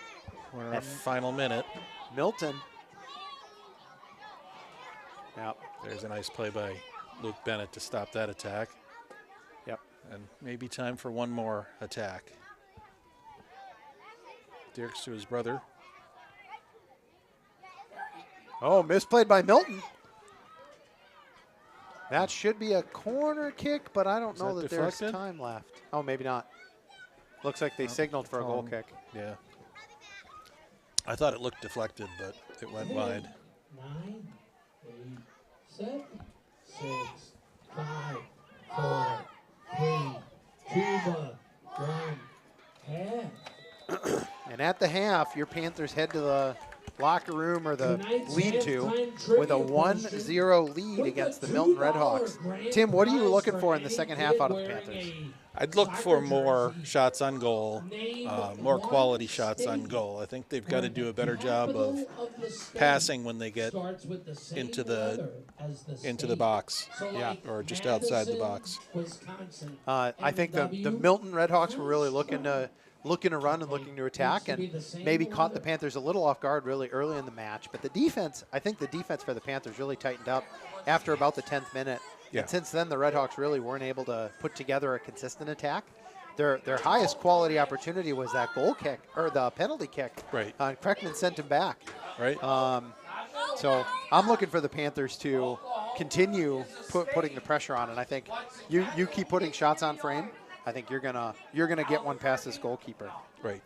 We're in our final minute. Milton. Yep. There's a nice play by Luke Bennett to stop that attack. Yep. And maybe time for one more attack. Dirks to his brother. Oh, misplayed by Milton. That should be a corner kick, but I don't know that that there's deflected? time left. Oh, maybe not. Looks like they signaled for a goal kick. Yeah. I thought it looked deflected, but it went wide. 9, 8, 7, 6, 5, 4, 3, 2, 1, half. And at the half, your Panthers head to the locker room or the Tonight's lean-to halftime with a trivia 1-0 lead against the Milton Red Hawks. Tim, what are you looking for in the second half out of the Panthers? I'd look for more shots on goal, more quality shots on goal. I think they've got to do a better job of passing when they get into the box, or just outside the box. I think the Milton Red Hawks were really looking to run and looking to attack, and maybe caught the Panthers a little off guard really early in the match. But the defense, I think the defense for the Panthers really tightened up after about the 10th minute. Yeah. And since then, the Red Hawks really weren't able to put together a consistent attack. Their highest quality opportunity was that goal kick, or the penalty kick. Right. Kreckman sent him back. Right. So I'm looking for the Panthers to continue putting the pressure on, and I think you keep putting shots on frame. I think you're gonna get one past this goalkeeper. Right.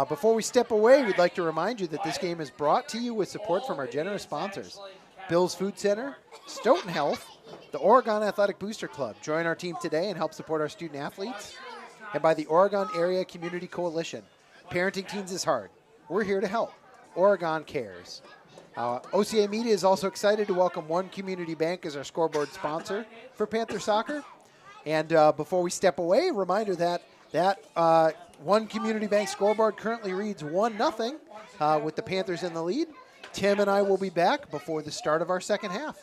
Before we step away, we'd like to remind you that this game is brought to you with support from our generous sponsors: Bill's Food Center, Stoughton Health, the Oregon Athletic Booster Club. Join our team today and help support our student athletes. And by the Oregon Area Community Coalition. Parenting teens is hard. We're here to help. Oregon cares. OCA Media is also excited to welcome One Community Bank as our scoreboard sponsor for Panther Soccer. And before we step away, reminder that One Community Bank scoreboard currently reads 1-0 with the Panthers in the lead. Tim and I will be back before the start of our second half.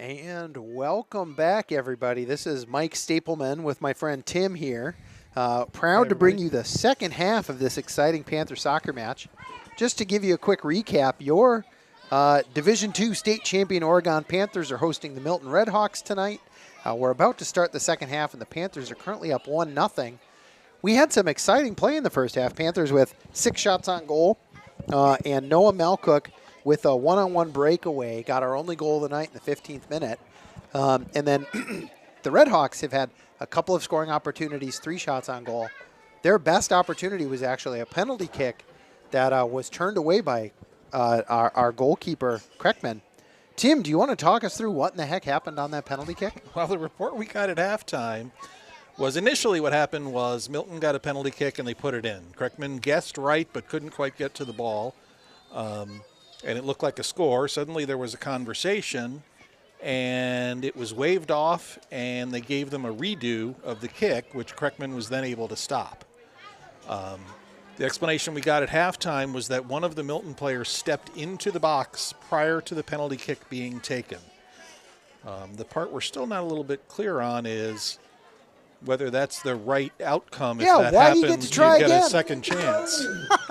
And welcome back, everybody. This is Mike Stapleman with my friend Tim here. Proud to bring you the second half of this exciting Panther soccer match. Just to give you a quick recap, your Division II state champion Oregon Panthers are hosting the Milton Red Hawks tonight. We're about to start the second half, and the Panthers are currently up 1-0. We had some exciting play in the first half. Panthers with 6 shots on goal, and Noah Malcook with a one-on-one breakaway got our only goal of the night in the 15th minute. And then the Red Hawks have had a couple of scoring opportunities, 3 shots on goal. Their best opportunity was actually a penalty kick that was turned away by our goalkeeper, Kreckman. Tim, do you want to talk us through what in the heck happened on that penalty kick? Well, the report we got at halftime was initially what happened was Milton got a penalty kick and they put it in. Kreckman guessed right but couldn't quite get to the ball. And it looked like a score. Suddenly there was a conversation, and it was waved off, and they gave them a redo of the kick, which Kreckman was then able to stop. The explanation we got at halftime was that one of the Milton players stepped into the box prior to the penalty kick being taken. The part we're still not a little bit clear on is whether that's the right outcome. If that happens, you get a second chance.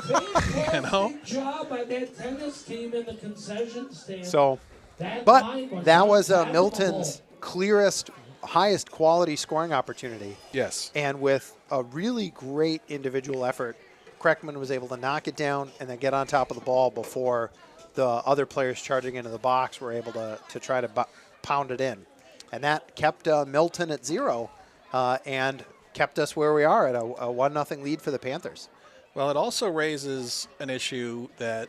You know? Job by that tennis team in the concession stand. So, that was Milton's clearest, highest quality scoring opportunity. Yes. And with a really great individual effort, Kreckman was able to knock it down and then get on top of the ball before the other players charging into the box were able to try to pound it in. And that kept Milton at 0 and kept us where we are at a 1-0 lead for the Panthers. Well, it also raises an issue that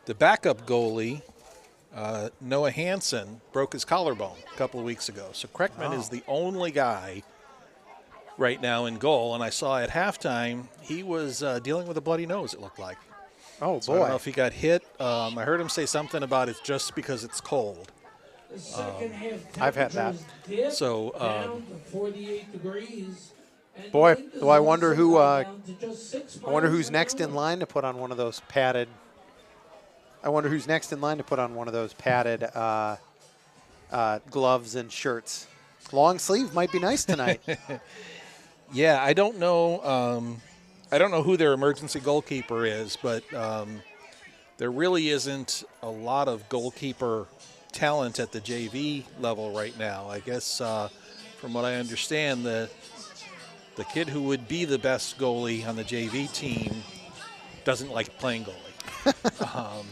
the backup goalie, Noah Hansen, broke his collarbone a couple of weeks ago. So Kreckman is the only guy right now in goal. And I saw at halftime he was dealing with a bloody nose, it looked like. Oh, so boy. I don't know if he got hit. I heard him say something about it's just because it's cold. The second half I've had that. So, down to 48 degrees. And Boy, the wind is do I wonder also who down to just 6 I wonder miles who's an next hour. in line to put on one of those padded gloves and shirts. Long sleeve might be nice tonight. Yeah, I don't know. I don't know who their emergency goalkeeper is, but there really isn't a lot of goalkeeper talent at the JV level right now. I guess from what I understand, the kid who would be the best goalie on the JV team doesn't like playing goalie.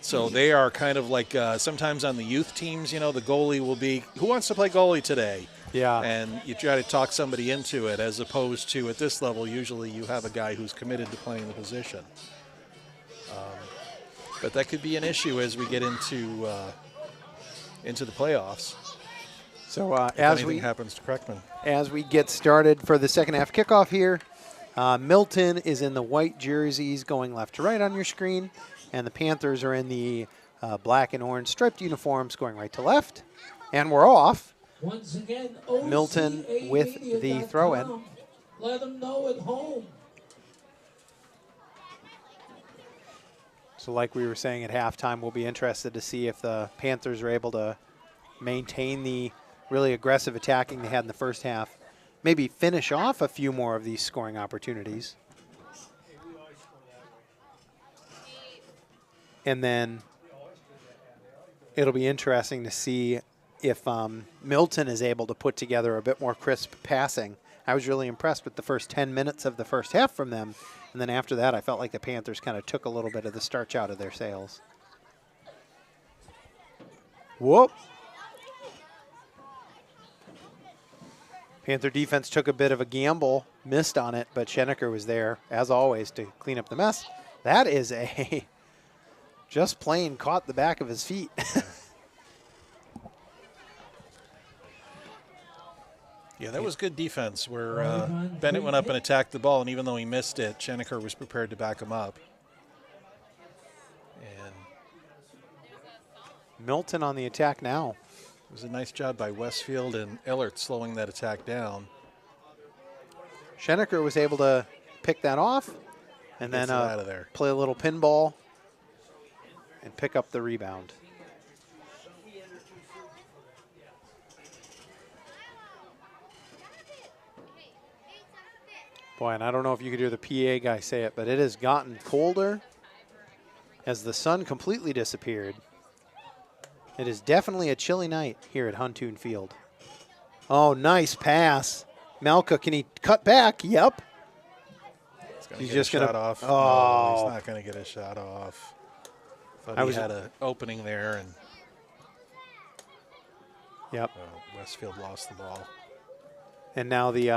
So they are kind of like sometimes on the youth teams, you know, the goalie will be, who wants to play goalie today? Yeah. And you try to talk somebody into it, as opposed to at this level, usually you have a guy who's committed to playing the position. But that could be an issue as we get into the playoffs. So If anything happens to Kreckman. as we get started for the second half kickoff here, Milton is in the white jerseys going left to right on your screen, and the Panthers are in the black and orange striped uniforms going right to left. And we're off. Once again, Milton with the throw-in. Let them know at home. So like we were saying at halftime, we'll be interested to see if the Panthers are able to maintain the really aggressive attacking they had in the first half. Maybe finish off a few more of these scoring opportunities. And then it'll be interesting to see if Milton is able to put together a bit more crisp passing. I was really impressed with the first 10 minutes of the first half from them. And then after that, I felt like the Panthers kind of took a little bit of the starch out of their sails. Whoop. Panther defense took a bit of a gamble, missed on it, but Schenecker was there, as always, to clean up the mess. That is a just plain caught the back of his feet. Yeah, that was good defense where Bennett went up and attacked the ball, and even though he missed it, Schenecker was prepared to back him up. And Milton on the attack now. it was a nice job by Westfield and Ellert slowing that attack down. Schenecker was able to pick that off and Gets then it out of there. play a little pinball and pick up the rebound. Boy, and I don't know if you could hear the PA guy say it, but it has gotten colder as the sun completely disappeared. It is definitely a chilly night here at Huntoon Field. Oh, nice pass. Malka, can he cut back? Yep. He's just going to shot off. Oh. No, he's not going to get a shot off. Thought he had an opening there, and yep. Westfield lost the ball. And now the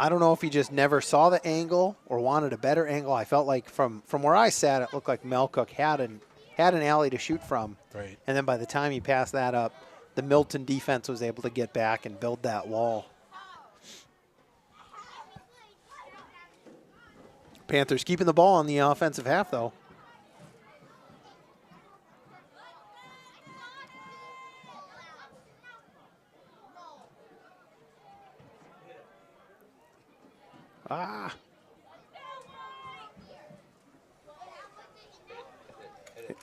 I don't know if he just never saw the angle or wanted a better angle. I felt like from where I sat, it looked like Mel Cook had an alley to shoot from. Right. And then by the time he passed that up, the Milton defense was able to get back and build that wall. Panthers keeping the ball on the offensive half, though. Ah. It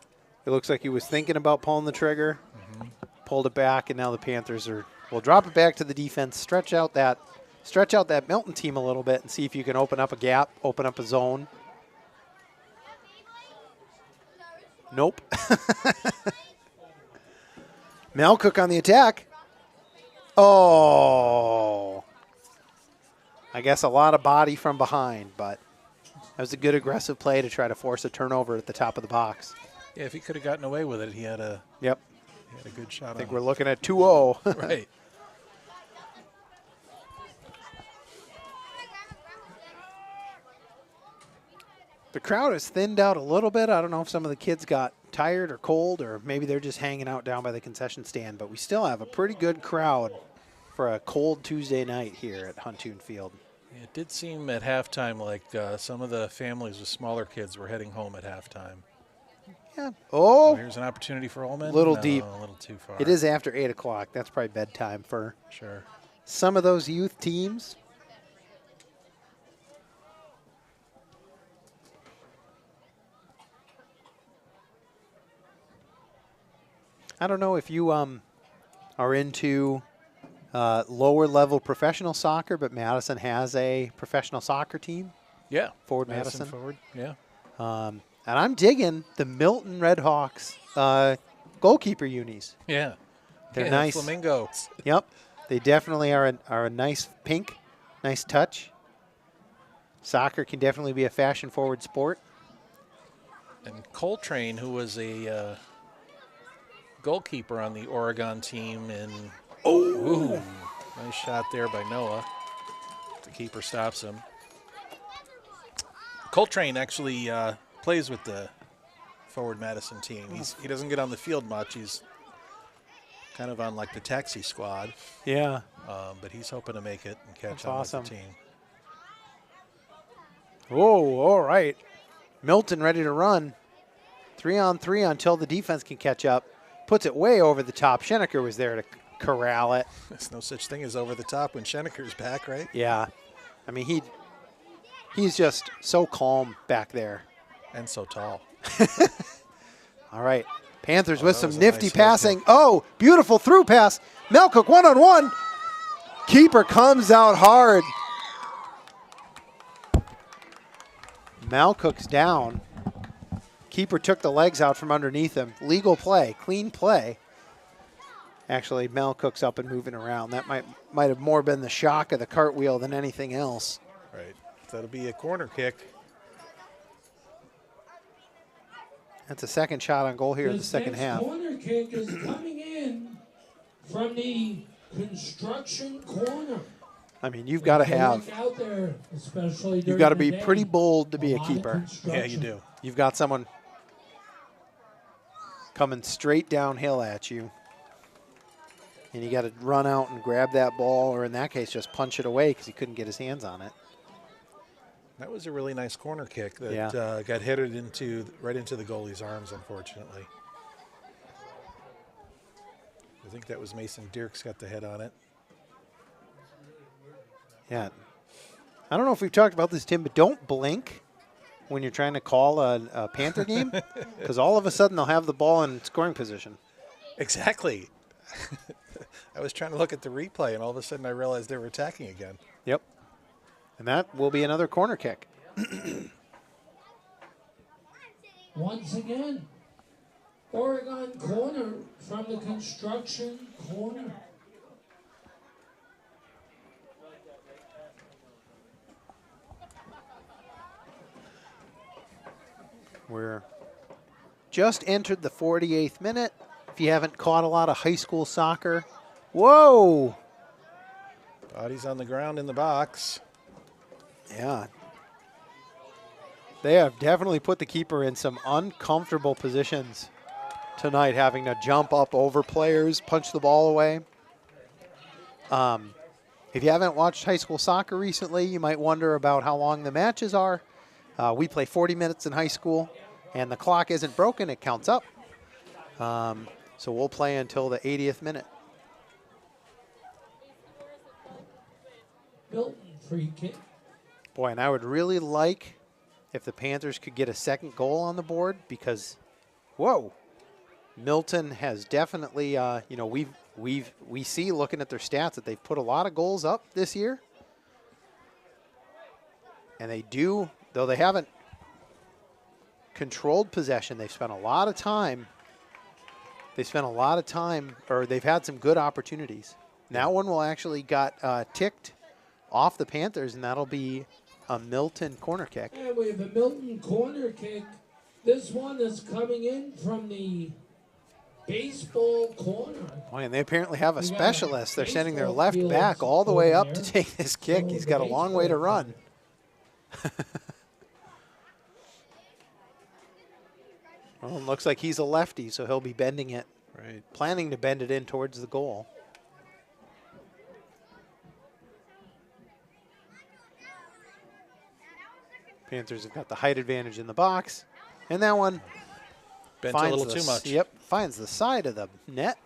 looks like he was thinking about pulling the trigger, pulled it back, and now the Panthers will drop it back to the defense, stretch out that Milton team a little bit and see if you can open up a gap, open up a zone. Nope. Malcook on the attack. Oh. I guess a lot of body from behind, but that was a good aggressive play to try to force a turnover at the top of the box. Yeah, if he could have gotten away with it, he had a good shot. I think we're looking at 2-0. Right. The crowd has thinned out a little bit. I don't know if some of the kids got tired or cold, or maybe they're just hanging out down by the concession stand, but we still have a pretty good crowd for a cold Tuesday night here at Huntoon Field. It did seem at halftime like some of the families with smaller kids were heading home at halftime. Yeah. Oh. Here's an opportunity for Ullman. Little deep. A little too far. It is after 8 o'clock. That's probably bedtime for some of those youth teams. I don't know if you are into lower level professional soccer, but Madison has a professional soccer team. Yeah. Forward Madison. Forward, yeah. And I'm digging the Milton Red Hawks goalkeeper unis. Yeah. They're nice. Flamingos. Yep. They definitely are a nice pink, nice touch. Soccer can definitely be a fashion-forward sport. And Coltrane, who was a goalkeeper on the Oregon team, and nice shot there by Noah. The keeper stops him. Coltrane actually plays with the Forward Madison team. He doesn't get on the field much. He's kind of on like the taxi squad. Yeah. But he's hoping to make it and catch That's on awesome. with the team. Oh, all right. Milton ready to run. 3-on-3 until the defense can catch up. Puts it way over the top. Schenecker was there to corral it. There's no such thing as over the top when Schenecker's back, right? Yeah. I mean, he's just so calm back there. And so tall. All right. Panthers with some was a nifty nice passing. Oh, beautiful through pass. Malcook one-on-one. Keeper comes out hard. Malcook's down. Keeper took the legs out from underneath him. Legal play, clean play. Actually, Malcook's up and moving around. That might have more been the shock of the cartwheel than anything else. Right. That'll be a corner kick. That's a second shot on goal here in the second half. Corner kick is coming in from the construction corner. I mean, you've got to have. Out there, especially You've got to be pretty bold to be a keeper. Yeah, you do. You've got someone coming straight downhill at you. And you got to run out and grab that ball, or in that case, just punch it away because he couldn't get his hands on it. That was a really nice corner kick that got headed right into the goalie's arms, unfortunately. I think that was Mason Dirks got the head on it. Yeah. I don't know if we've talked about this, Tim, but don't blink when you're trying to call a Panther game because all of a sudden they'll have the ball in scoring position. Exactly. I was trying to look at the replay, and all of a sudden I realized they were attacking again. Yep. And that will be another corner kick. Once again, Oregon corner from the construction corner. We're just entered the 48th minute. If you haven't caught a lot of high school soccer, whoa! Body's on the ground in the box. Yeah. They have definitely put the keeper in some uncomfortable positions tonight, having to jump up over players, punch the ball away. If you haven't watched high school soccer recently, you might wonder about how long the matches are. We play 40 minutes in high school, and the clock isn't broken. It counts up. So we'll play until the 80th minute. Milton free kick. Boy, and I would really like if the Panthers could get a second goal on the board because, whoa, Milton has definitely, we see looking at their stats that they've put a lot of goals up this year. And they do, though they haven't controlled possession, they've spent a lot of time. Or they've had some good opportunities. Now one will actually got ticked off the Panthers, and that'll be a Milton corner kick. And we have a Milton corner kick. This one is coming in from the baseball corner. Boy, and they apparently have a We got a specialist. They're sending their baseball left field back all the way up over to there. take this kick. So He's got a the long way to baseball run. Well, it looks like he's a lefty, so he'll be bending it, Right. planning to bend it in towards the goal. Panthers have got the height advantage in the box. And that one Bent a finds little the too much. Yep, finds the side of the net.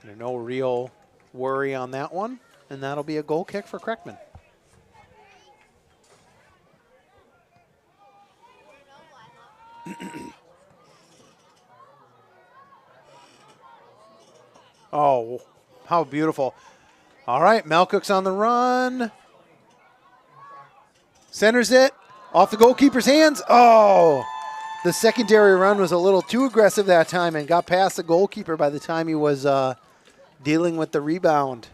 There's no real worry on that one, and that'll be a goal kick for Kreckman. Oh, how beautiful. All right, Malcook's on the run. Centers it off the goalkeeper's hands. Oh, the secondary run was a little too aggressive that time and got past the goalkeeper by the time he was dealing with the rebound.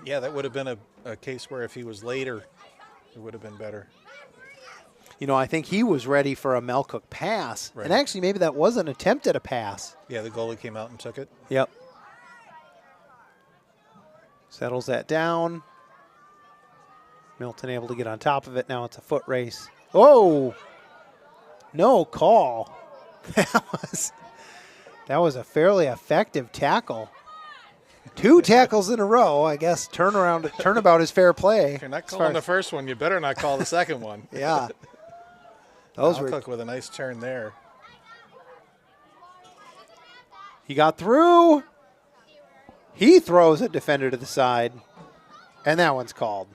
Yeah, that would have been a case where if he was later, it would have been better. You know, I think he was ready for a Malcook pass. Right. And actually, maybe that was an attempt at a pass. Yeah, the goalie came out and took it. Yep. Settles that down. Milton able to get on top of it. Now it's a foot race. Oh! No call. That was a fairly effective tackle. 2 tackles in a row. I guess turnabout is fair play. If you're not calling the first one, you better not call the second one. Yeah. Those were. Malcook with a nice turn there. He got through. He throws a defender to the side. And that one's called.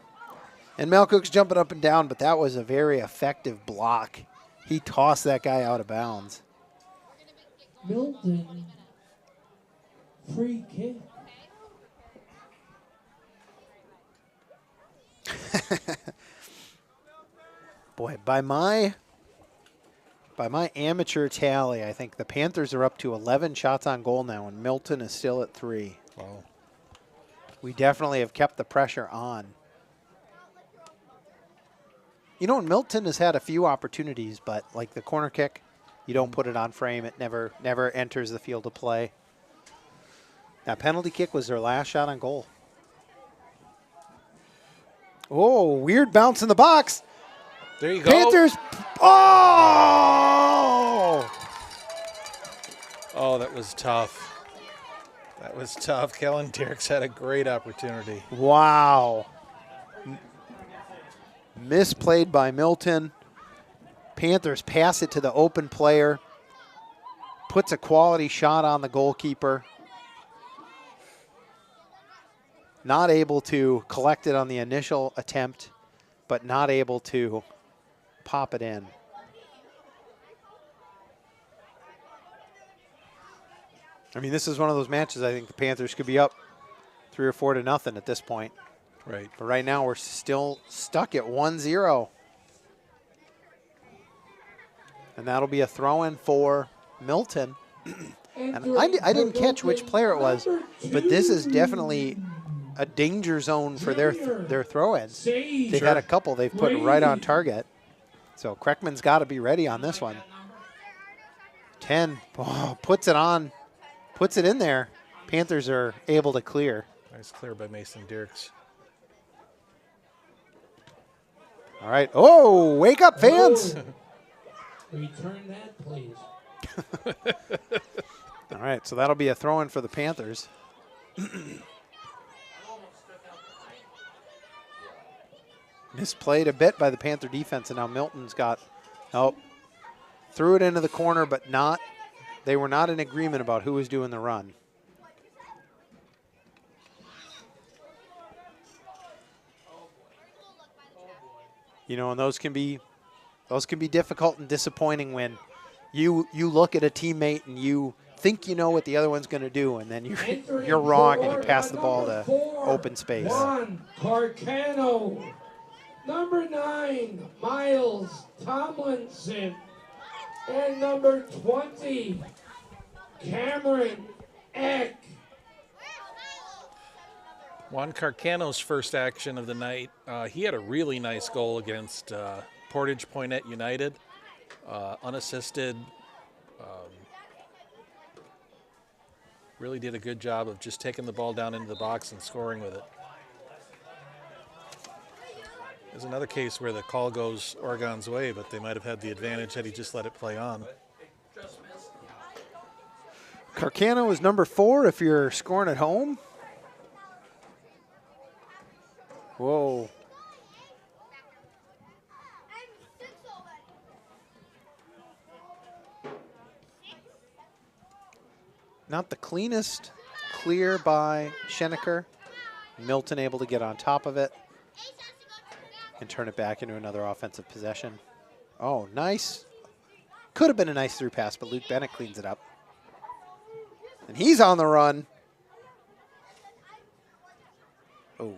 And Malcook's jumping up and down, but that was a very effective block. He tossed that guy out of bounds. Milton free kick. Boy, by my amateur tally, I think the Panthers are up to 11 shots on goal now, and Milton is still at 3. Wow. We definitely have kept the pressure on. You know, Milton has had a few opportunities, but like the corner kick, you don't put it on frame. It never enters the field of play. That penalty kick was their last shot on goal. Oh, weird bounce in the box. There you go. Panthers. Oh! Oh, that was tough. That was tough. Kellen Derricks had a great opportunity. Wow. Misplayed by Milton. Panthers pass it to the open player. Puts a quality shot on the goalkeeper. Not able to collect it on the initial attempt, but not able to pop it in. I mean, this is one of those matches I think the Panthers could be up 3 or 4 to nothing at this point. Right. But right now we're still stuck at 1-0. And that'll be a throw-in for Milton. And I didn't catch which player it was, but this is definitely a danger zone for their throw-ins. They've had a couple they've put right on target. So Kreckman's got to be ready on this one. 10, puts it on, puts it in there. Panthers are able to clear. Nice clear by Mason Dirks. All right. Oh, wake up, fans. Return that, please. All right, so that'll be a throw-in for the Panthers. Misplayed a bit by the Panther defense, and now Milton's got, threw it into the corner, but they were not in agreement about who was doing the run. You know, and those can be difficult and disappointing when you look at a teammate and you think you know what the other one's going to do, and then you're wrong and you pass the ball to open space. Juan Carcano. Number 9, Miles Tomlinson. And number 20, Cameron Eck. Juan Carcano's first action of the night, he had a really nice goal against Portage Poinet United, unassisted. Really did a good job of just taking the ball down into the box and scoring with it. There's another case where the call goes Oregon's way, but they might have had the advantage had he just let it play on. Carcano is number 4 if you're scoring at home. Whoa. Not the cleanest clear by Schenecker. Milton able to get on top of it and turn it back into another offensive possession. Oh, nice. Could have been a nice through pass, but Luke Bennett cleans it up. And he's on the run. Oh.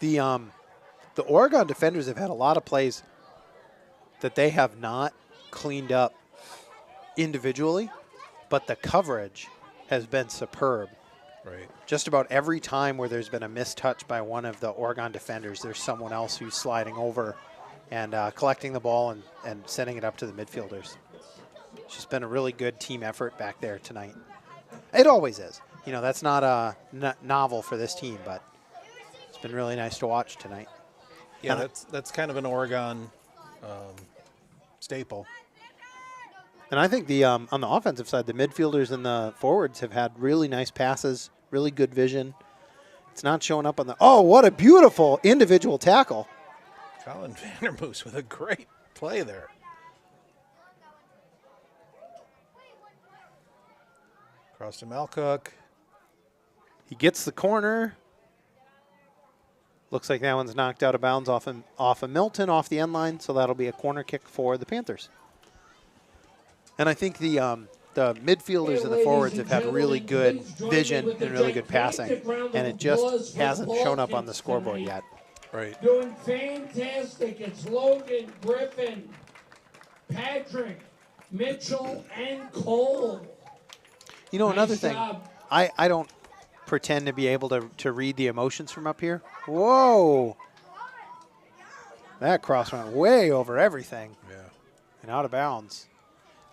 The Oregon defenders have had a lot of plays that they have not cleaned up individually, but the coverage has been superb. Right. Just about every time where there's been a missed touch by one of the Oregon defenders, there's someone else who's sliding over and collecting the ball and sending it up to the midfielders. It's just been a really good team effort back there tonight. It always is. You know, that's not a novel for this team, but it's been really nice to watch tonight. Yeah, that's kind of an Oregon staple. And I think the on the offensive side, the midfielders and the forwards have had really nice passes, really good vision. It's not showing up on the – oh, what a beautiful individual tackle. Colin Vandermoose with a great play there. Cross to Malcook. He gets the corner. Looks like that one's knocked out of bounds off of Milton, off the end line, so that'll be a corner kick for the Panthers. And I think the midfielders and the forwards have had really good vision and really good passing, and it just hasn't shown up on the scoreboard yet. Right. Doing fantastic. It's Logan, Griffin, Patrick, Mitchell, and Cole. You know, Nice another thing, job. I don't pretend to be able to read the emotions from up here. Whoa. That cross went way over everything. Yeah. And out of bounds.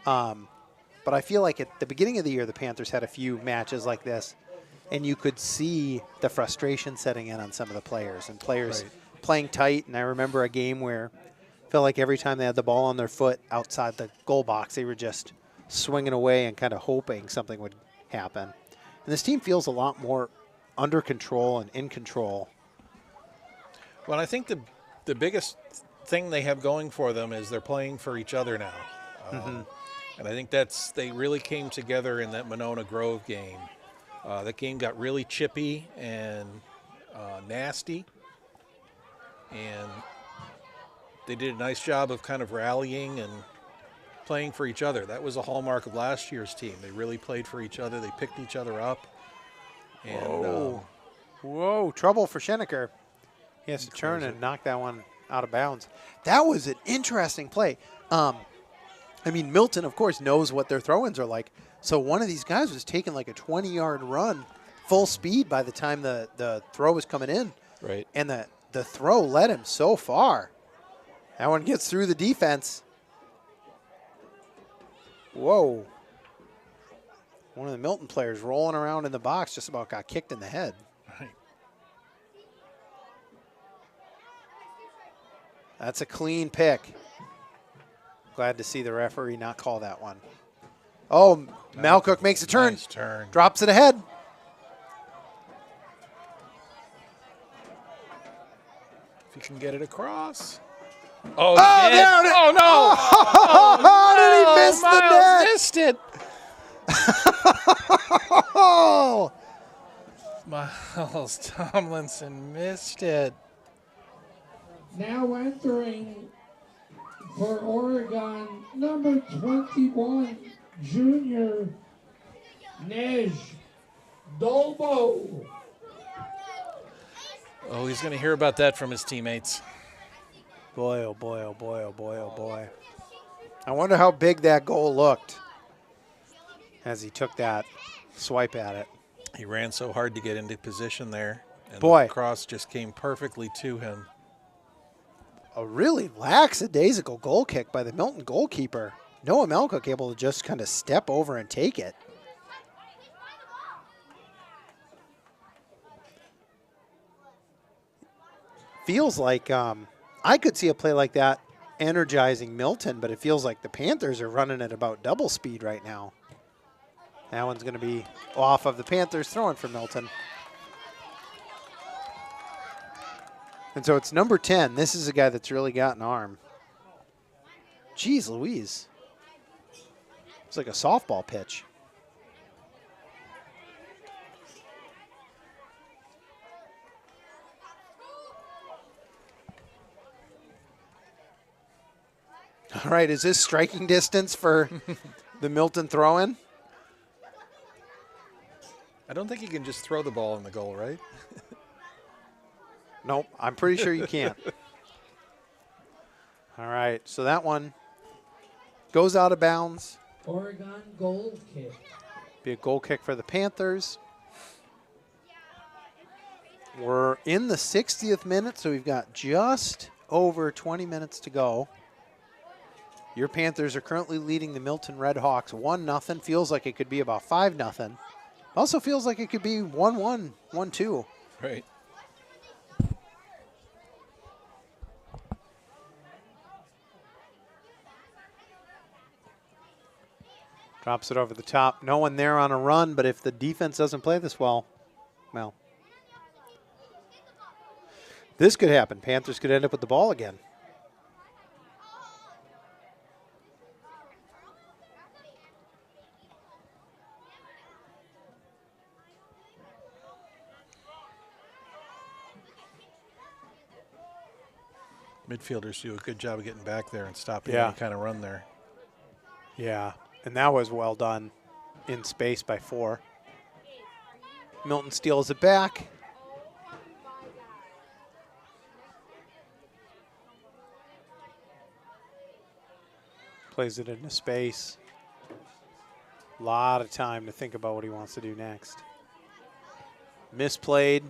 But I feel like at the beginning of the year, the Panthers had a few matches like this, and you could see the frustration setting in on some of the players, and players playing tight. And I remember a game where I felt like every time they had the ball on their foot outside the goal box, they were just swinging away and kind of hoping something would happen. And this team feels a lot more under control and in control. Well, I think the biggest thing they have going for them is they're playing for each other now. And I think they really came together in that Monona Grove game. That game got really chippy and nasty. And they did a nice job of kind of rallying and playing for each other. That was a hallmark of last year's team. They really played for each other. They picked each other up. And, Whoa, trouble for Schenecker. He has to turn and knock that one out of bounds. That was an interesting play. I mean, Milton, of course, knows what their throw-ins are like. So one of these guys was taking like a 20-yard run, full speed by the time the throw was coming in. Right. And the throw led him so far. That one gets through the defense. Whoa. One of the Milton players rolling around in the box just about got kicked in the head. Right. That's a clean pick. Glad to see the referee not call that one. Oh, Malcook makes a turn. Nice turn. Drops it ahead. If you can get it across. Oh, there it is. Oh, no. How did he miss the net? Missed it. Oh, Miles Tomlinson missed it. Now entering for Oregon, number 21, junior Nej Dolbo. Oh, he's going to hear about that from his teammates. boy, oh boy, oh boy, oh boy, oh boy. I wonder how big that goal looked as he took that swipe at it. He ran so hard to get into position there. And Boy. the cross just came perfectly to him. A really lackadaisical goal kick by the Milton goalkeeper. Noah Malcook able to just kind of step over and take it. Feels like I could see a play like that energizing Milton, but it feels like the Panthers are running at about double speed right now. That one's going to be off of the Panthers throwing for Milton. And so it's number 10. This is a guy that's really got an arm. Jeez Louise. It's like a softball pitch. All right, is this striking distance for the Milton throw-in? I don't think you can just throw the ball in the goal, right? Nope, I'm pretty sure you can't. All right, so that one goes out of bounds. Oregon goal kick. Be a goal kick for the Panthers. We're in the 60th minute, so we've got just over 20 minutes to go. Your Panthers are currently leading the Milton Red Hawks 1-0. Feels like it could be about 5-0. Also feels like it could be 1-1, 1-2. Right. Drops it over the top. No one there on a run, but if the defense doesn't play this well, this could happen. Panthers could end up with the ball again. Midfielders do a good job of getting back there and stopping Yeah. any kind of run there. Yeah, and that was well done in space by 4. Milton steals it back. Plays it into space. A lot of time to think about what he wants to do next. Misplayed.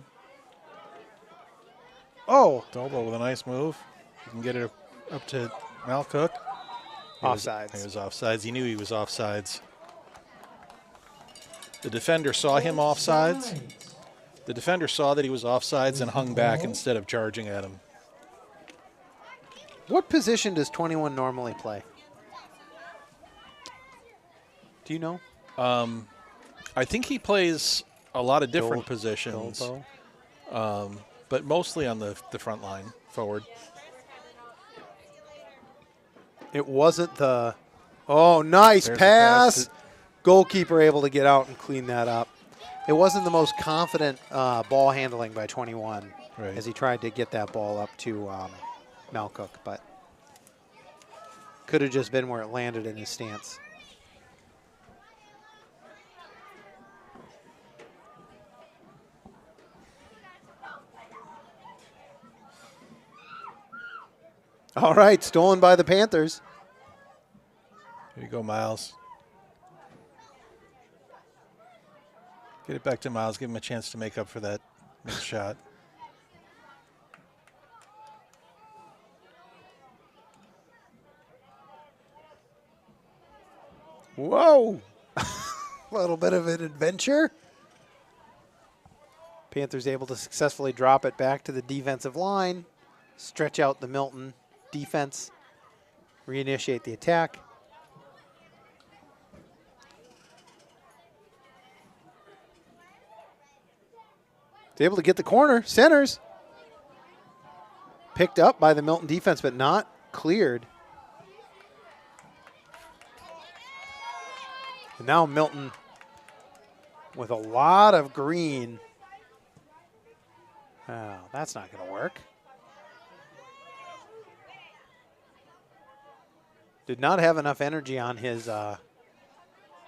Oh, Dolbo with a nice move. You can get it up to Malcook. offsides. He was offsides. He knew he was offsides. The defender saw him offsides. The defender saw that he was offsides and hung back instead of charging at him. What position does 21 normally play? Do you know? I think he plays a lot of different Dol- positions, Dolbo? but mostly on the front line, forward. It wasn't the. Oh, nice There's a pass pass. Goalkeeper able to get out and clean that up. It wasn't the most confident ball handling by 21 Right. as he tried to get that ball up to Malcook, but Could have just been where it landed in his stance. All right, stolen by the Panthers. Here you go, Miles. Get it back to Miles. Give him a chance to make up for that missed shot. Whoa. A little bit of an adventure. Panthers able to successfully drop it back to the defensive line, stretch out the Milton defense, reinitiate the attack. They're able to get the corner. Centers. Picked up by the Milton defense, but not cleared. And now Milton with a lot of green. Oh, that's not going to work. Did not have enough energy on his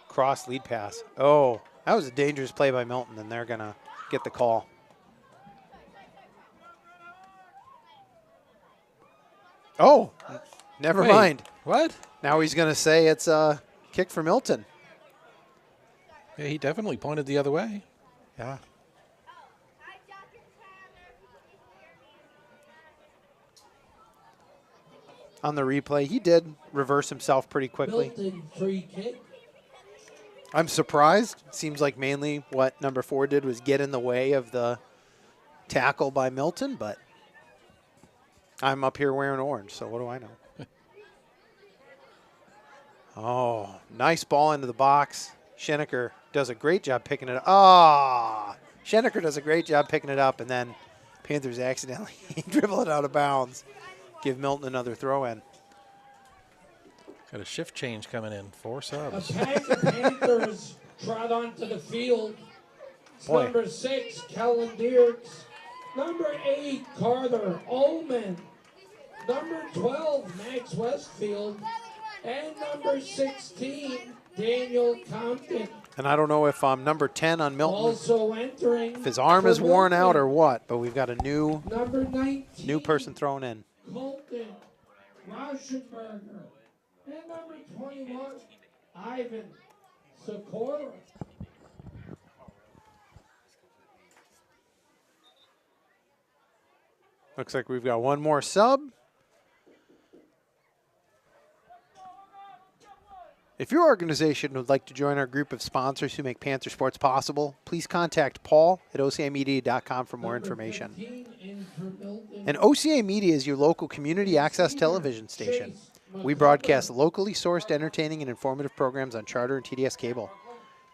cross lead pass. Oh, that was a dangerous play by Milton, and they're going to get the call. Oh, never mind. What? Now he's going to say it's a kick for Milton. Yeah, he definitely pointed the other way. Yeah. On the replay, he did reverse himself pretty quickly. Milton free kick. I'm surprised. Seems like mainly what number 4 did was get in the way of the tackle by Milton, but I'm up here wearing orange, so what do I know? Oh, nice ball into the box. Schenecker does a great job picking it up. Ah, Schenecker does a great job picking it up, and then Panthers accidentally dribble it out of bounds. Give Milton another throw in. Got a shift change coming in. 4 A subs. pack of Panthers trot onto the field. It's Boy. number 6, Kellen Dierks. Number 8, Carter Ullman. Number 12, Max Westfield. And number 16, Daniel Compton. And I don't know if number 10 on Milton, Also entering. if his arm for is worn out Milton, or what, but we've got a new number 19, person thrown in. Colton Rauschenberger. And number 21, Ivan Sikora. Looks like we've got one more sub. If your organization would like to join our group of sponsors who make Panther Sports possible, please contact Paul at ocamedia.com for more information. And OCA Media is your local community access television station. We broadcast locally sourced, entertaining, and informative programs on Charter and TDS Cable.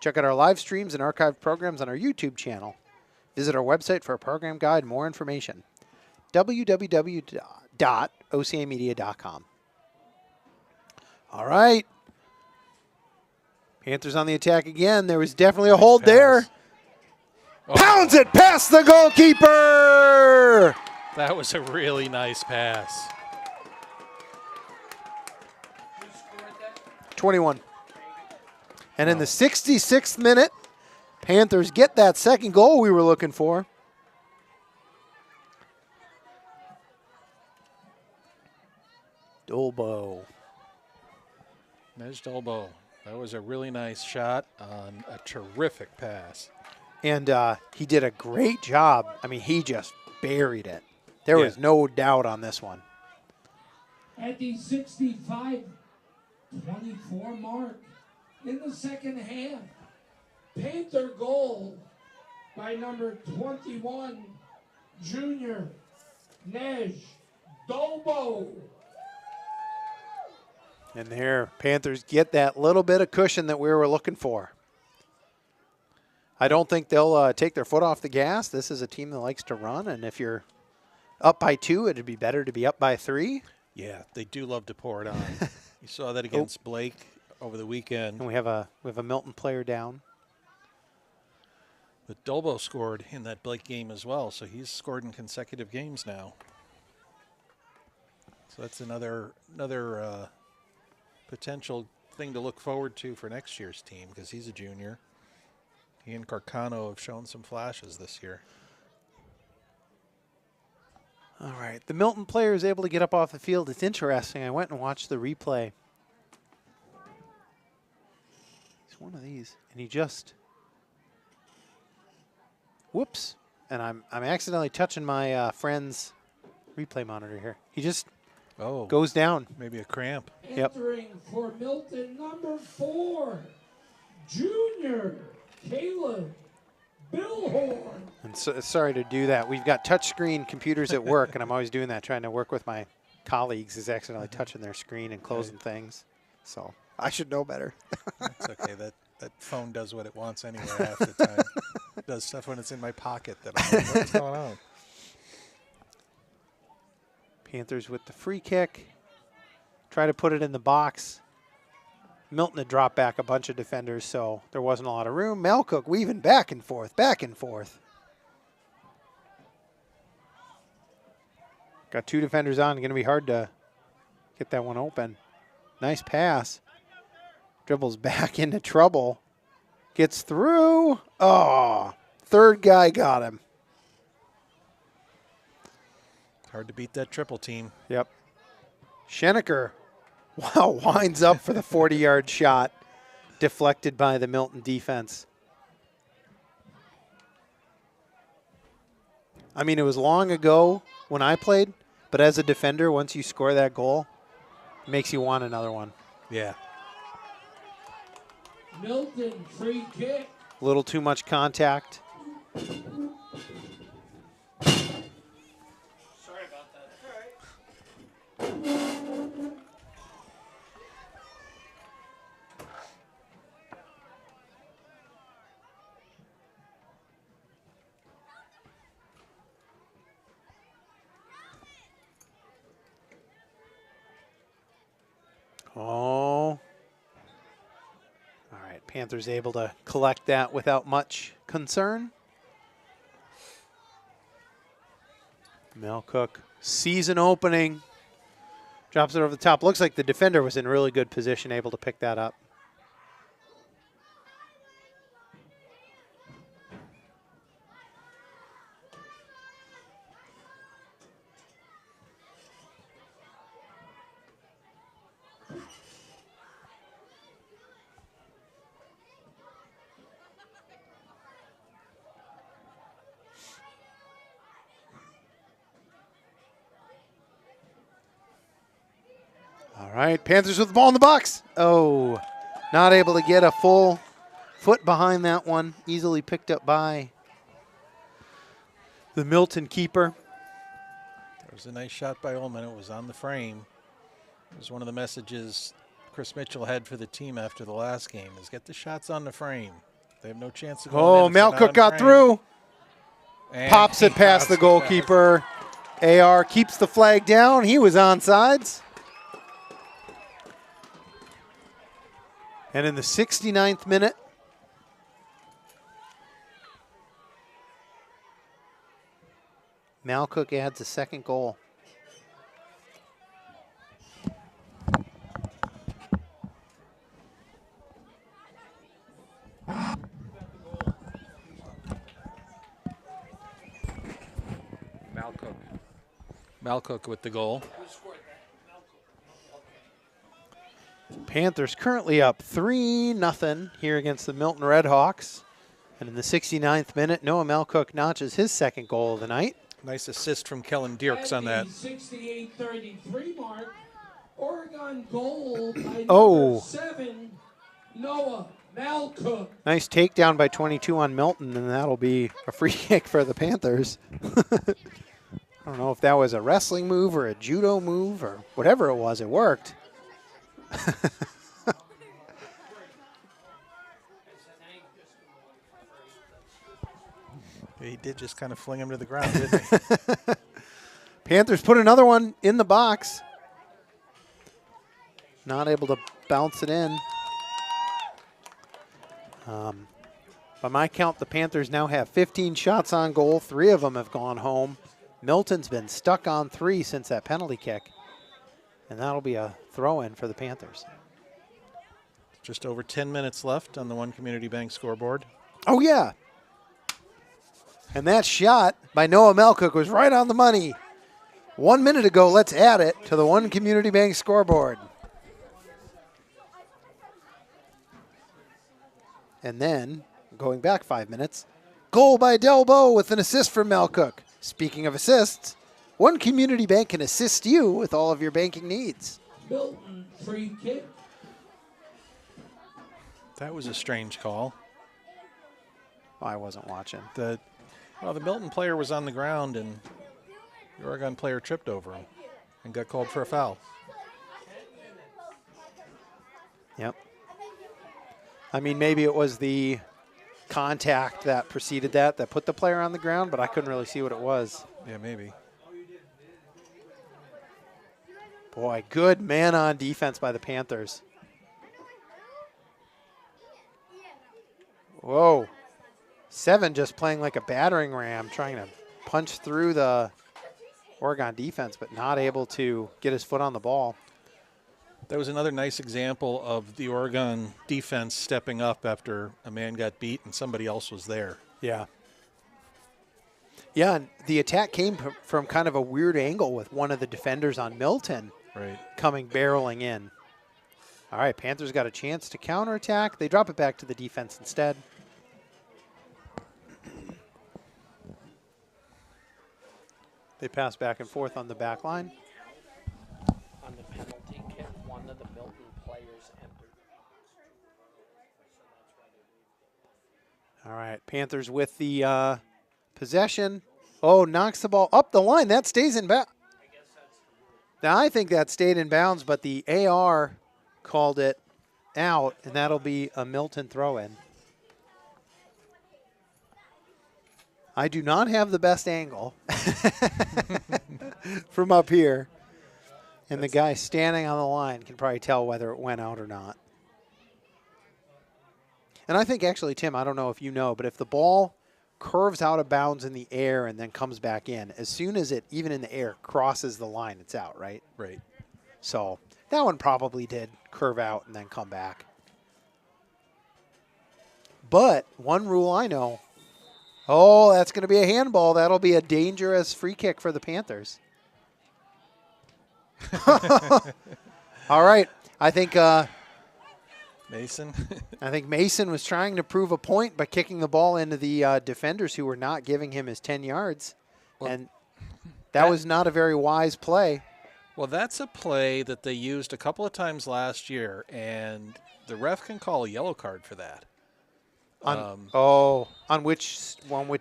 Check out our live streams and archived programs on our YouTube channel. Visit our website for a program guide and more information. www.ocamedia.com. All right. Panthers on the attack again. There was definitely a hold pass. there. Oh, Pounds it past the goalkeeper. that was a really nice pass. 21. And in the 66th minute, Panthers get that second goal we were looking for. Dolbo. Mej Dolbo. That was a really nice shot on a terrific pass. And he did a great job. I mean, he just buried it. There was no doubt on this one. At the 65-24 mark in the second half, Panther goal by number 21, Junior Nej Dolbo. And there, Panthers get that little bit of cushion that we were looking for. I don't think they'll take their foot off the gas. This is a team that likes to run, and if you're up by 2, it'd be better to be up by 3. Yeah, they do love to pour it on. You saw that against Blake over the weekend. And we have a Milton player down. But Dolbo scored in that Blake game as well, so he's scored in consecutive games now. So that's another potential thing to look forward to for next year's team because he's a junior. He and Carcano have shown some flashes this year. All right, the Milton player is able to get up off the field. It's interesting. I went and watched the replay. He's one of these, and he just, whoops, and I'm accidentally touching my friend's replay monitor here. He just goes down. Maybe a cramp. Entering for Milton, number 4, junior Caleb Billhorn. And so, sorry to do that. We've got touchscreen computers at work, and I'm always doing that, trying to work with my colleagues, is accidentally touching their screen and closing things. So I should know better. That's okay. That phone does what it wants anyway half the time. It does stuff when it's in my pocket that I'm like, what's going on? Panthers with the free kick. Try to put it in the box. Milton had dropped back a bunch of defenders, so there wasn't a lot of room. Malcook weaving back and forth, back and forth. Got 2 defenders on. Going to be hard to get that one open. Nice pass. Dribbles back into trouble. Gets through. Oh, third guy got him. Hard to beat that triple team. Yep. Schenecker, wow, winds up for the 40-yard shot. Deflected by the Milton defense. I mean, it was long ago when I played, but as a defender, once you score that goal, it makes you want another one. Yeah. Milton free kick. A little too much contact. Sorry about that. All right. Oh. All right, Panthers able to collect that without much concern. Malcook, season opening. Drops it over the top. Looks like the defender was in really good position, able to pick that up. All right, Panthers with the ball in the box. Oh, not able to get a full foot behind that one. Easily picked up by the Milton keeper. There was a nice shot by Ullman. It was on the frame. It was one of the messages Chris Mitchell had for the team after the last game is get the shots on the frame. They have no chance of going Oh, in if they're not Malcook on got frame. through. And Pops it he past the pops it goalkeeper. AR keeps the flag down. He was onside. And in the 69th minute, Malcook adds a second goal. Malcook with the goal. Panthers currently up 3-0 here against the Milton Red Hawks. And in the 69th minute, Noah Malcook notches his second goal of the night. Nice assist from Kellen Dirks on that. 68-33 mark. Oregon goal by Oh. number 7, Noah Malcook. Nice takedown by 22 on Milton, and that'll be a free kick for the Panthers. I don't know if that was a wrestling move or a judo move or whatever it was, it worked. He did just kind of fling him to the ground, didn't he? Panthers put another one in the box. Not able to bounce it in. By my count, the Panthers now have 15 shots on goal. 3 of them have gone home. Milton's been stuck on 3 since that penalty kick. And that'll be a throw-in for the Panthers. Just over 10 minutes left on the One Community Bank scoreboard. Oh, yeah. And that shot by Noah Melcook was right on the money. 1 minute ago, let's add it to the One Community Bank scoreboard. And then, going back 5 minutes, goal by Delbo with an assist from Melcook. Speaking of assists, One Community Bank can assist you with all of your banking needs. Milton, free kick. That was a strange call. I wasn't watching. The Milton player was on the ground, and the Oregon player tripped over him and got called for a foul. Yep. I mean, maybe it was the contact that preceded that put the player on the ground, but I couldn't really see what it was. Yeah, maybe. Boy, good man-on defense by the Panthers. Whoa. 7 just playing like a battering ram, trying to punch through the Oregon defense, but not able to get his foot on the ball. That was another nice example of the Oregon defense stepping up after a man got beat and somebody else was there. Yeah. Yeah, and the attack came from kind of a weird angle with one of the defenders on Milton coming barreling in. All right, Panthers got a chance to counterattack. They drop it back to the defense instead. They pass back and forth on the back line. On the penalty kick, one of the Milton players entered. All right, Panthers with the possession. Oh, knocks the ball up the line. That stays in bounds. Now, I think that stayed in bounds, but the AR called it out, and that'll be a Milton throw-in. I do not have the best angle from up here. And the guy standing on the line can probably tell whether it went out or not. And I think actually, Tim, I don't know if you know, but if the ball curves out of bounds in the air and then comes back in, as soon as it, even in the air, crosses the line, it's out, right? Right. So that one probably did curve out and then come back. But one rule I know, oh, that's going to be a handball. That'll be a dangerous free kick for the Panthers. All right. I think Mason. I think Mason was trying to prove a point by kicking the ball into the defenders who were not giving him his 10 yards. Well, and that was not a very wise play. Well, that's a play that they used a couple of times last year, and the ref can call a yellow card for that. On which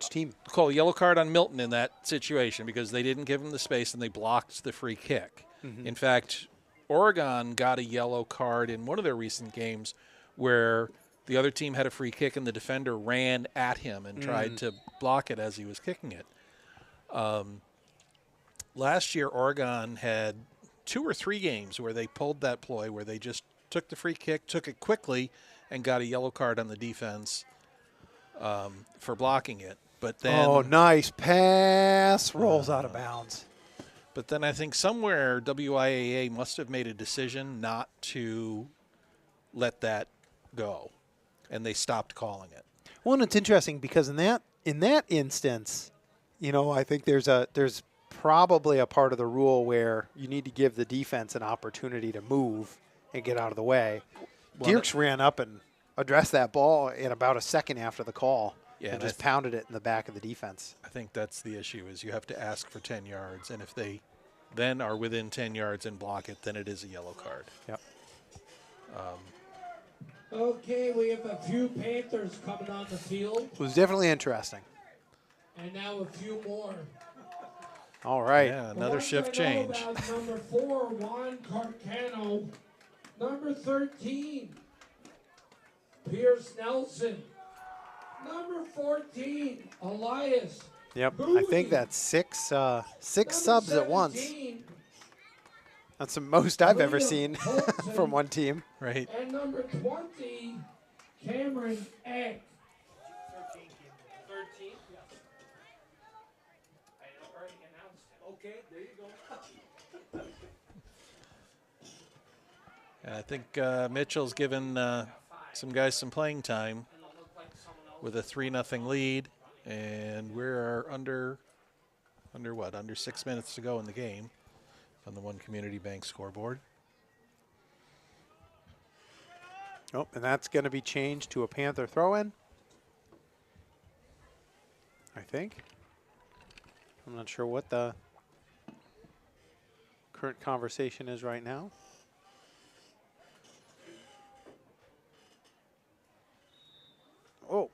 team? Call a yellow card on Milton in that situation because they didn't give him the space and they blocked the free kick. Mm-hmm. In fact, Oregon got a yellow card in one of their recent games where the other team had a free kick and the defender ran at him and tried to block it as he was kicking it. Last year, Oregon had 2 or 3 games where they pulled that ploy where they just took the free kick, took it quickly, and got a yellow card on the defense for blocking it. But then, nice pass. Rolls out of bounds. But then I think somewhere WIAA must have made a decision not to let that go, and they stopped calling it. Well, and it's interesting because in that instance, I think there's probably a part of the rule where you need to give the defense an opportunity to move and get out of the way. Well, Dierks ran up and addressed that ball in about a second after the call and just pounded it in the back of the defense. I think that's the issue is you have to ask for 10 yards, and if they then are within 10 yards and block it, then it is a yellow card. Yep. Okay, we have a few Panthers coming on the field. It was definitely interesting. And now a few more. All right. Yeah, another shift change. Number 4, Juan Carcano. Number 13, Pierce Nelson. Number 14, Elias. Yep, Bowie. I think that's six subs at once. That's the most I've ever seen from one team. Right. And number 20, Cameron Eck. 13? Yeah. I already announced it. Okay, there you go. And I think Mitchell's given some guys some playing time with a 3-0 lead, and we're under 6 minutes to go in the game on the One Community Bank scoreboard. Oh, and that's going to be changed to a Panther throw-in, I think. I'm not sure what the current conversation is right now. Oh.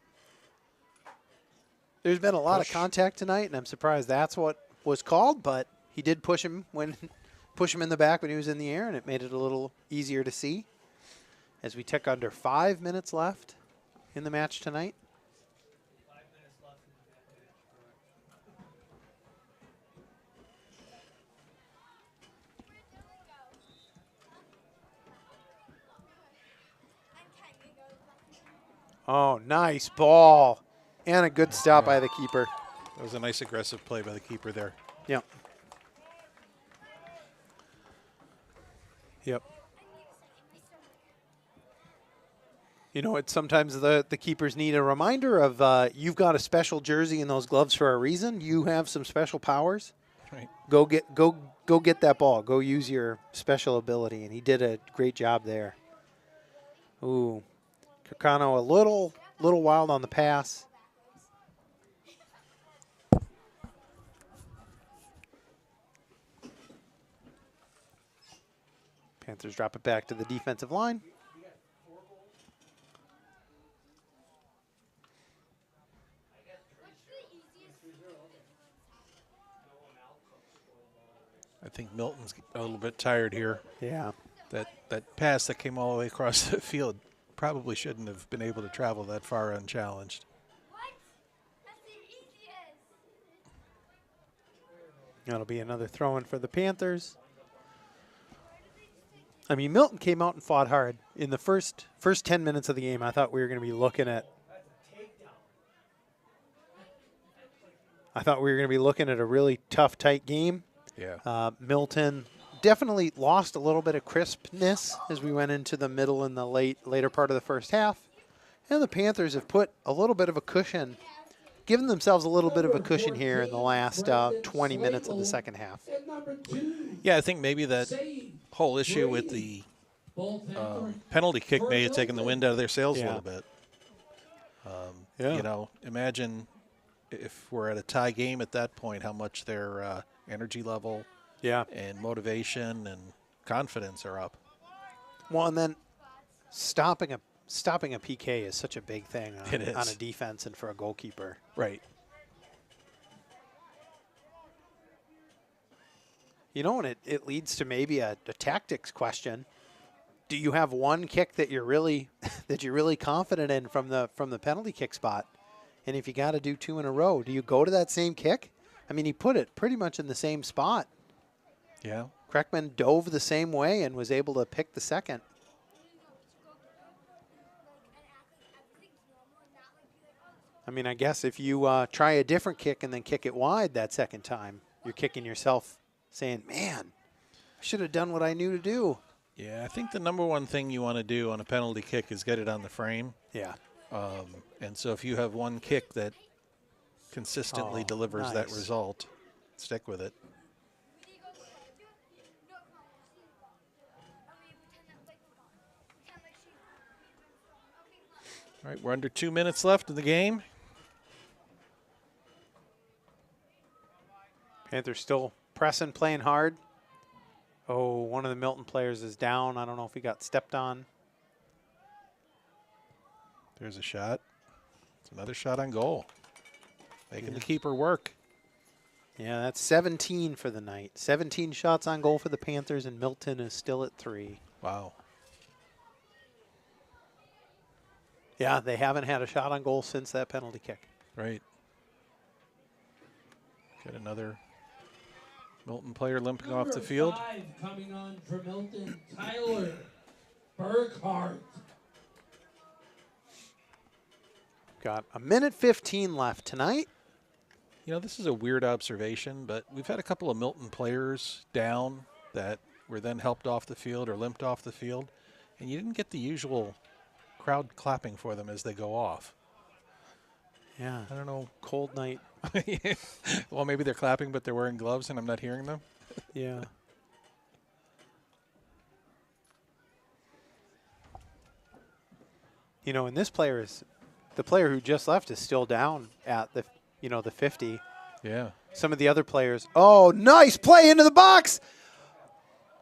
There's been a lot of contact tonight, and I'm surprised that's what was called, but he did push him in the back when he was in the air, and it made it a little easier to see as we tick under 5 minutes left in the match tonight. Oh, nice ball. And a good stop by the keeper. That was a nice aggressive play by the keeper there. Yep. Yep. You know, it's sometimes the keepers need a reminder of you've got a special jersey and those gloves for a reason. You have some special powers. Right. Go get that ball. Go use your special ability. And he did a great job there. Ooh. Kakano a little wild on the pass. Panthers drop it back to the defensive line. I think Milton's a little bit tired here. Yeah. That pass that came all the way across the field probably shouldn't have been able to travel that far unchallenged. That'll be another throw-in for the Panthers. I mean, Milton came out and fought hard. In the first 10 minutes of the game, I thought we were going to be looking at a really tough, tight game. Yeah. Milton definitely lost a little bit of crispness as we went into the middle and the later part of the first half. And the Panthers have put a little bit of a cushion, given themselves a little bit of a cushion here in the last 20 minutes of the second half. Yeah, I think maybe that whole issue with the penalty kick may have taken the wind out of their sails a little bit. You know, imagine if we're at a tie game at that point, how much their energy level and motivation and confidence are up. Well, and then stopping a PK is such a big thing on a defense and for a goalkeeper. Right. You know, and it leads to maybe a tactics question. Do you have one kick that you're really confident in from the penalty kick spot? And if you got to do two in a row, do you go to that same kick? I mean, he put it pretty much in the same spot. Yeah. Kreckman dove the same way and was able to pick the second. I mean, I guess if you try a different kick and then kick it wide that second time, you're kicking yourself saying, man, I should have done what I knew to do. Yeah, I think the number one thing you want to do on a penalty kick is get it on the frame. Yeah. And so if you have one kick that consistently delivers that result, stick with it. All right, we're under 2 minutes left in the game. Panthers still pressing, playing hard. Oh, one of the Milton players is down. I don't know if he got stepped on. There's a shot. It's another shot on goal. Making the keeper work. Yeah, that's 17 for the night. 17 shots on goal for the Panthers, and Milton is still at 3. Wow. Yeah, they haven't had a shot on goal since that penalty kick. Right. Get another Milton player limping off the field. Number 5 coming on for Milton, Tyler Burkhart. Got a minute 15 left tonight. You know, this is a weird observation, but we've had a couple of Milton players down that were then helped off the field or limped off the field. And you didn't get the usual crowd clapping for them as they go off. Yeah. I don't know. Cold night. Well, maybe they're clapping, but they're wearing gloves and I'm not hearing them. Yeah. You know, and this player is, the player who just left is still down at the, the 50. Yeah. Some of the other players. Oh, nice play into the box.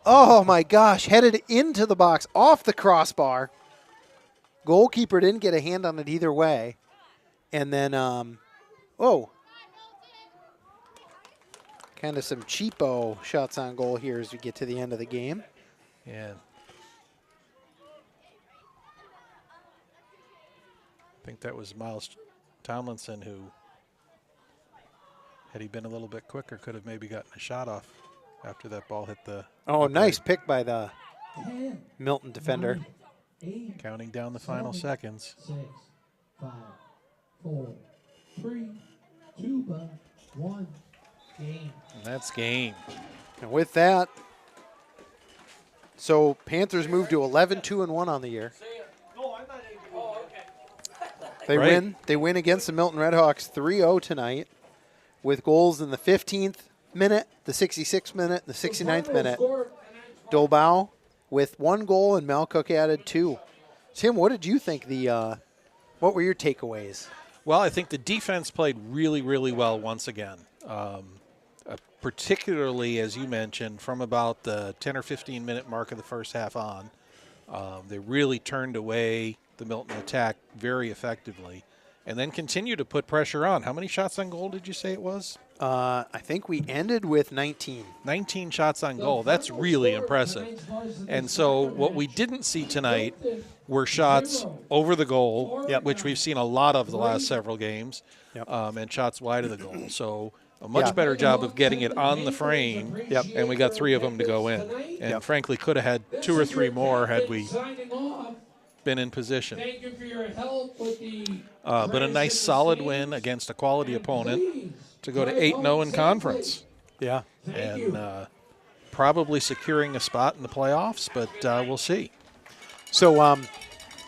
Oh, my gosh. Headed into the box, off the crossbar. Goalkeeper didn't get a hand on it either way. And then, kind of some cheapo shots on goal here as we get to the end of the game. Yeah. I think that was Miles Tomlinson who, had he been a little bit quicker, could have maybe gotten a shot off after that ball hit the. Oh, upright. nice pick by the 10, Milton defender. 9, 8, Counting down the final 7, seconds. 6, 5, 4, 3, 2, 1. Game. And that's game. And with that, so Panthers move to 11-2-1 on the year. They Right. win. They win against the Milton Red Hawks 3-0 tonight, with goals in the 15th minute, the 66th minute, the 69th minute. Dobau with 1 goal and Mal Cook added 2. Tim, what did you think? What were your takeaways? Well, I think the defense played really, really well once again. Particularly, as you mentioned, from about the 10 or 15-minute mark of the first half on. They really turned away the Milton attack very effectively and then continued to put pressure on. How many shots on goal did you say it was? I think we ended with 19. 19 shots on goal. That's really impressive. And so what we didn't see tonight were shots over the goal, which we've seen a lot of the last several games, and shots wide of the goal. So a much better job of getting it on the frame, and we got 3 of them to go in. And frankly, could have had 2 or 3 more had we been in position. Thank you for your help with the But a nice solid win against a quality opponent to go to 8-0 in conference. Yeah. And probably securing a spot in the playoffs, but we'll see. So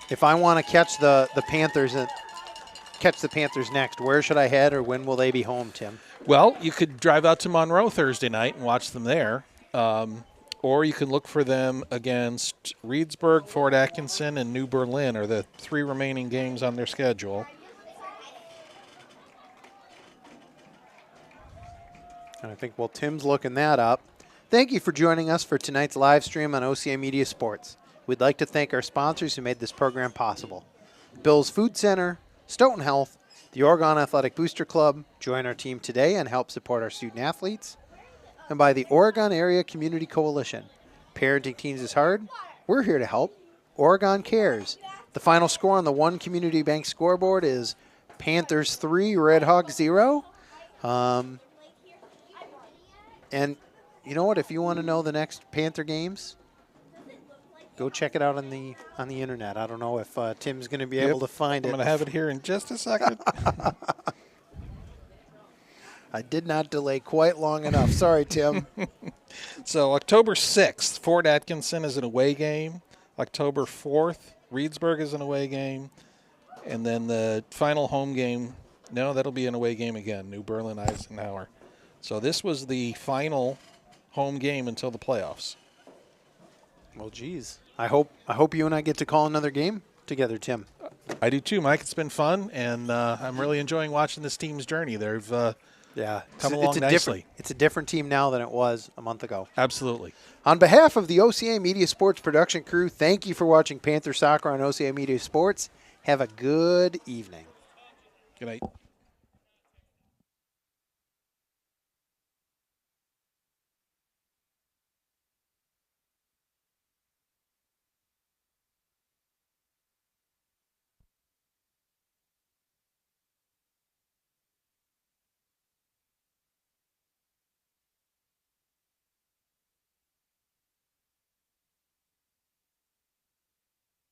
if I want to catch the Panthers next, where should I head, or when will they be home, Tim? Well, you could drive out to Monroe Thursday night and watch them there. Or you can look for them against Reedsburg, Fort Atkinson, and New Berlin are the 3 remaining games on their schedule. And I think, well, Tim's looking that up. Thank you for joining us for tonight's live stream on OCA Media Sports. We'd like to thank our sponsors who made this program possible. Bill's Food Center, Stoughton Health, the Oregon Athletic Booster Club. Join our team today and help support our student athletes. And by the Oregon Area Community Coalition. Parenting teens is hard. We're here to help. Oregon cares. The final score on the One Community Bank scoreboard is Panthers 3, Red Hawks 0. And you know what? If you want to know the next Panther games, go check it out on the internet. I don't know if Tim's going to be able to find it. I'm going to have it here in just a second. I did not delay quite long enough. Sorry, Tim. So October 6th, Fort Atkinson is an away game. October 4th, Reedsburg is an away game. And then the final home game, no, that'll be an away game again, New Berlin, Eisenhower. So this was the final home game until the playoffs. Well, geez. I hope you and I get to call another game together, Tim. I do too, Mike. It's been fun, and I'm really enjoying watching this team's journey. They've come along nicely. It's a different team now than it was a month ago. Absolutely. On behalf of the OCA Media Sports production crew, thank you for watching Panther Soccer on OCA Media Sports. Have a good evening. Good night.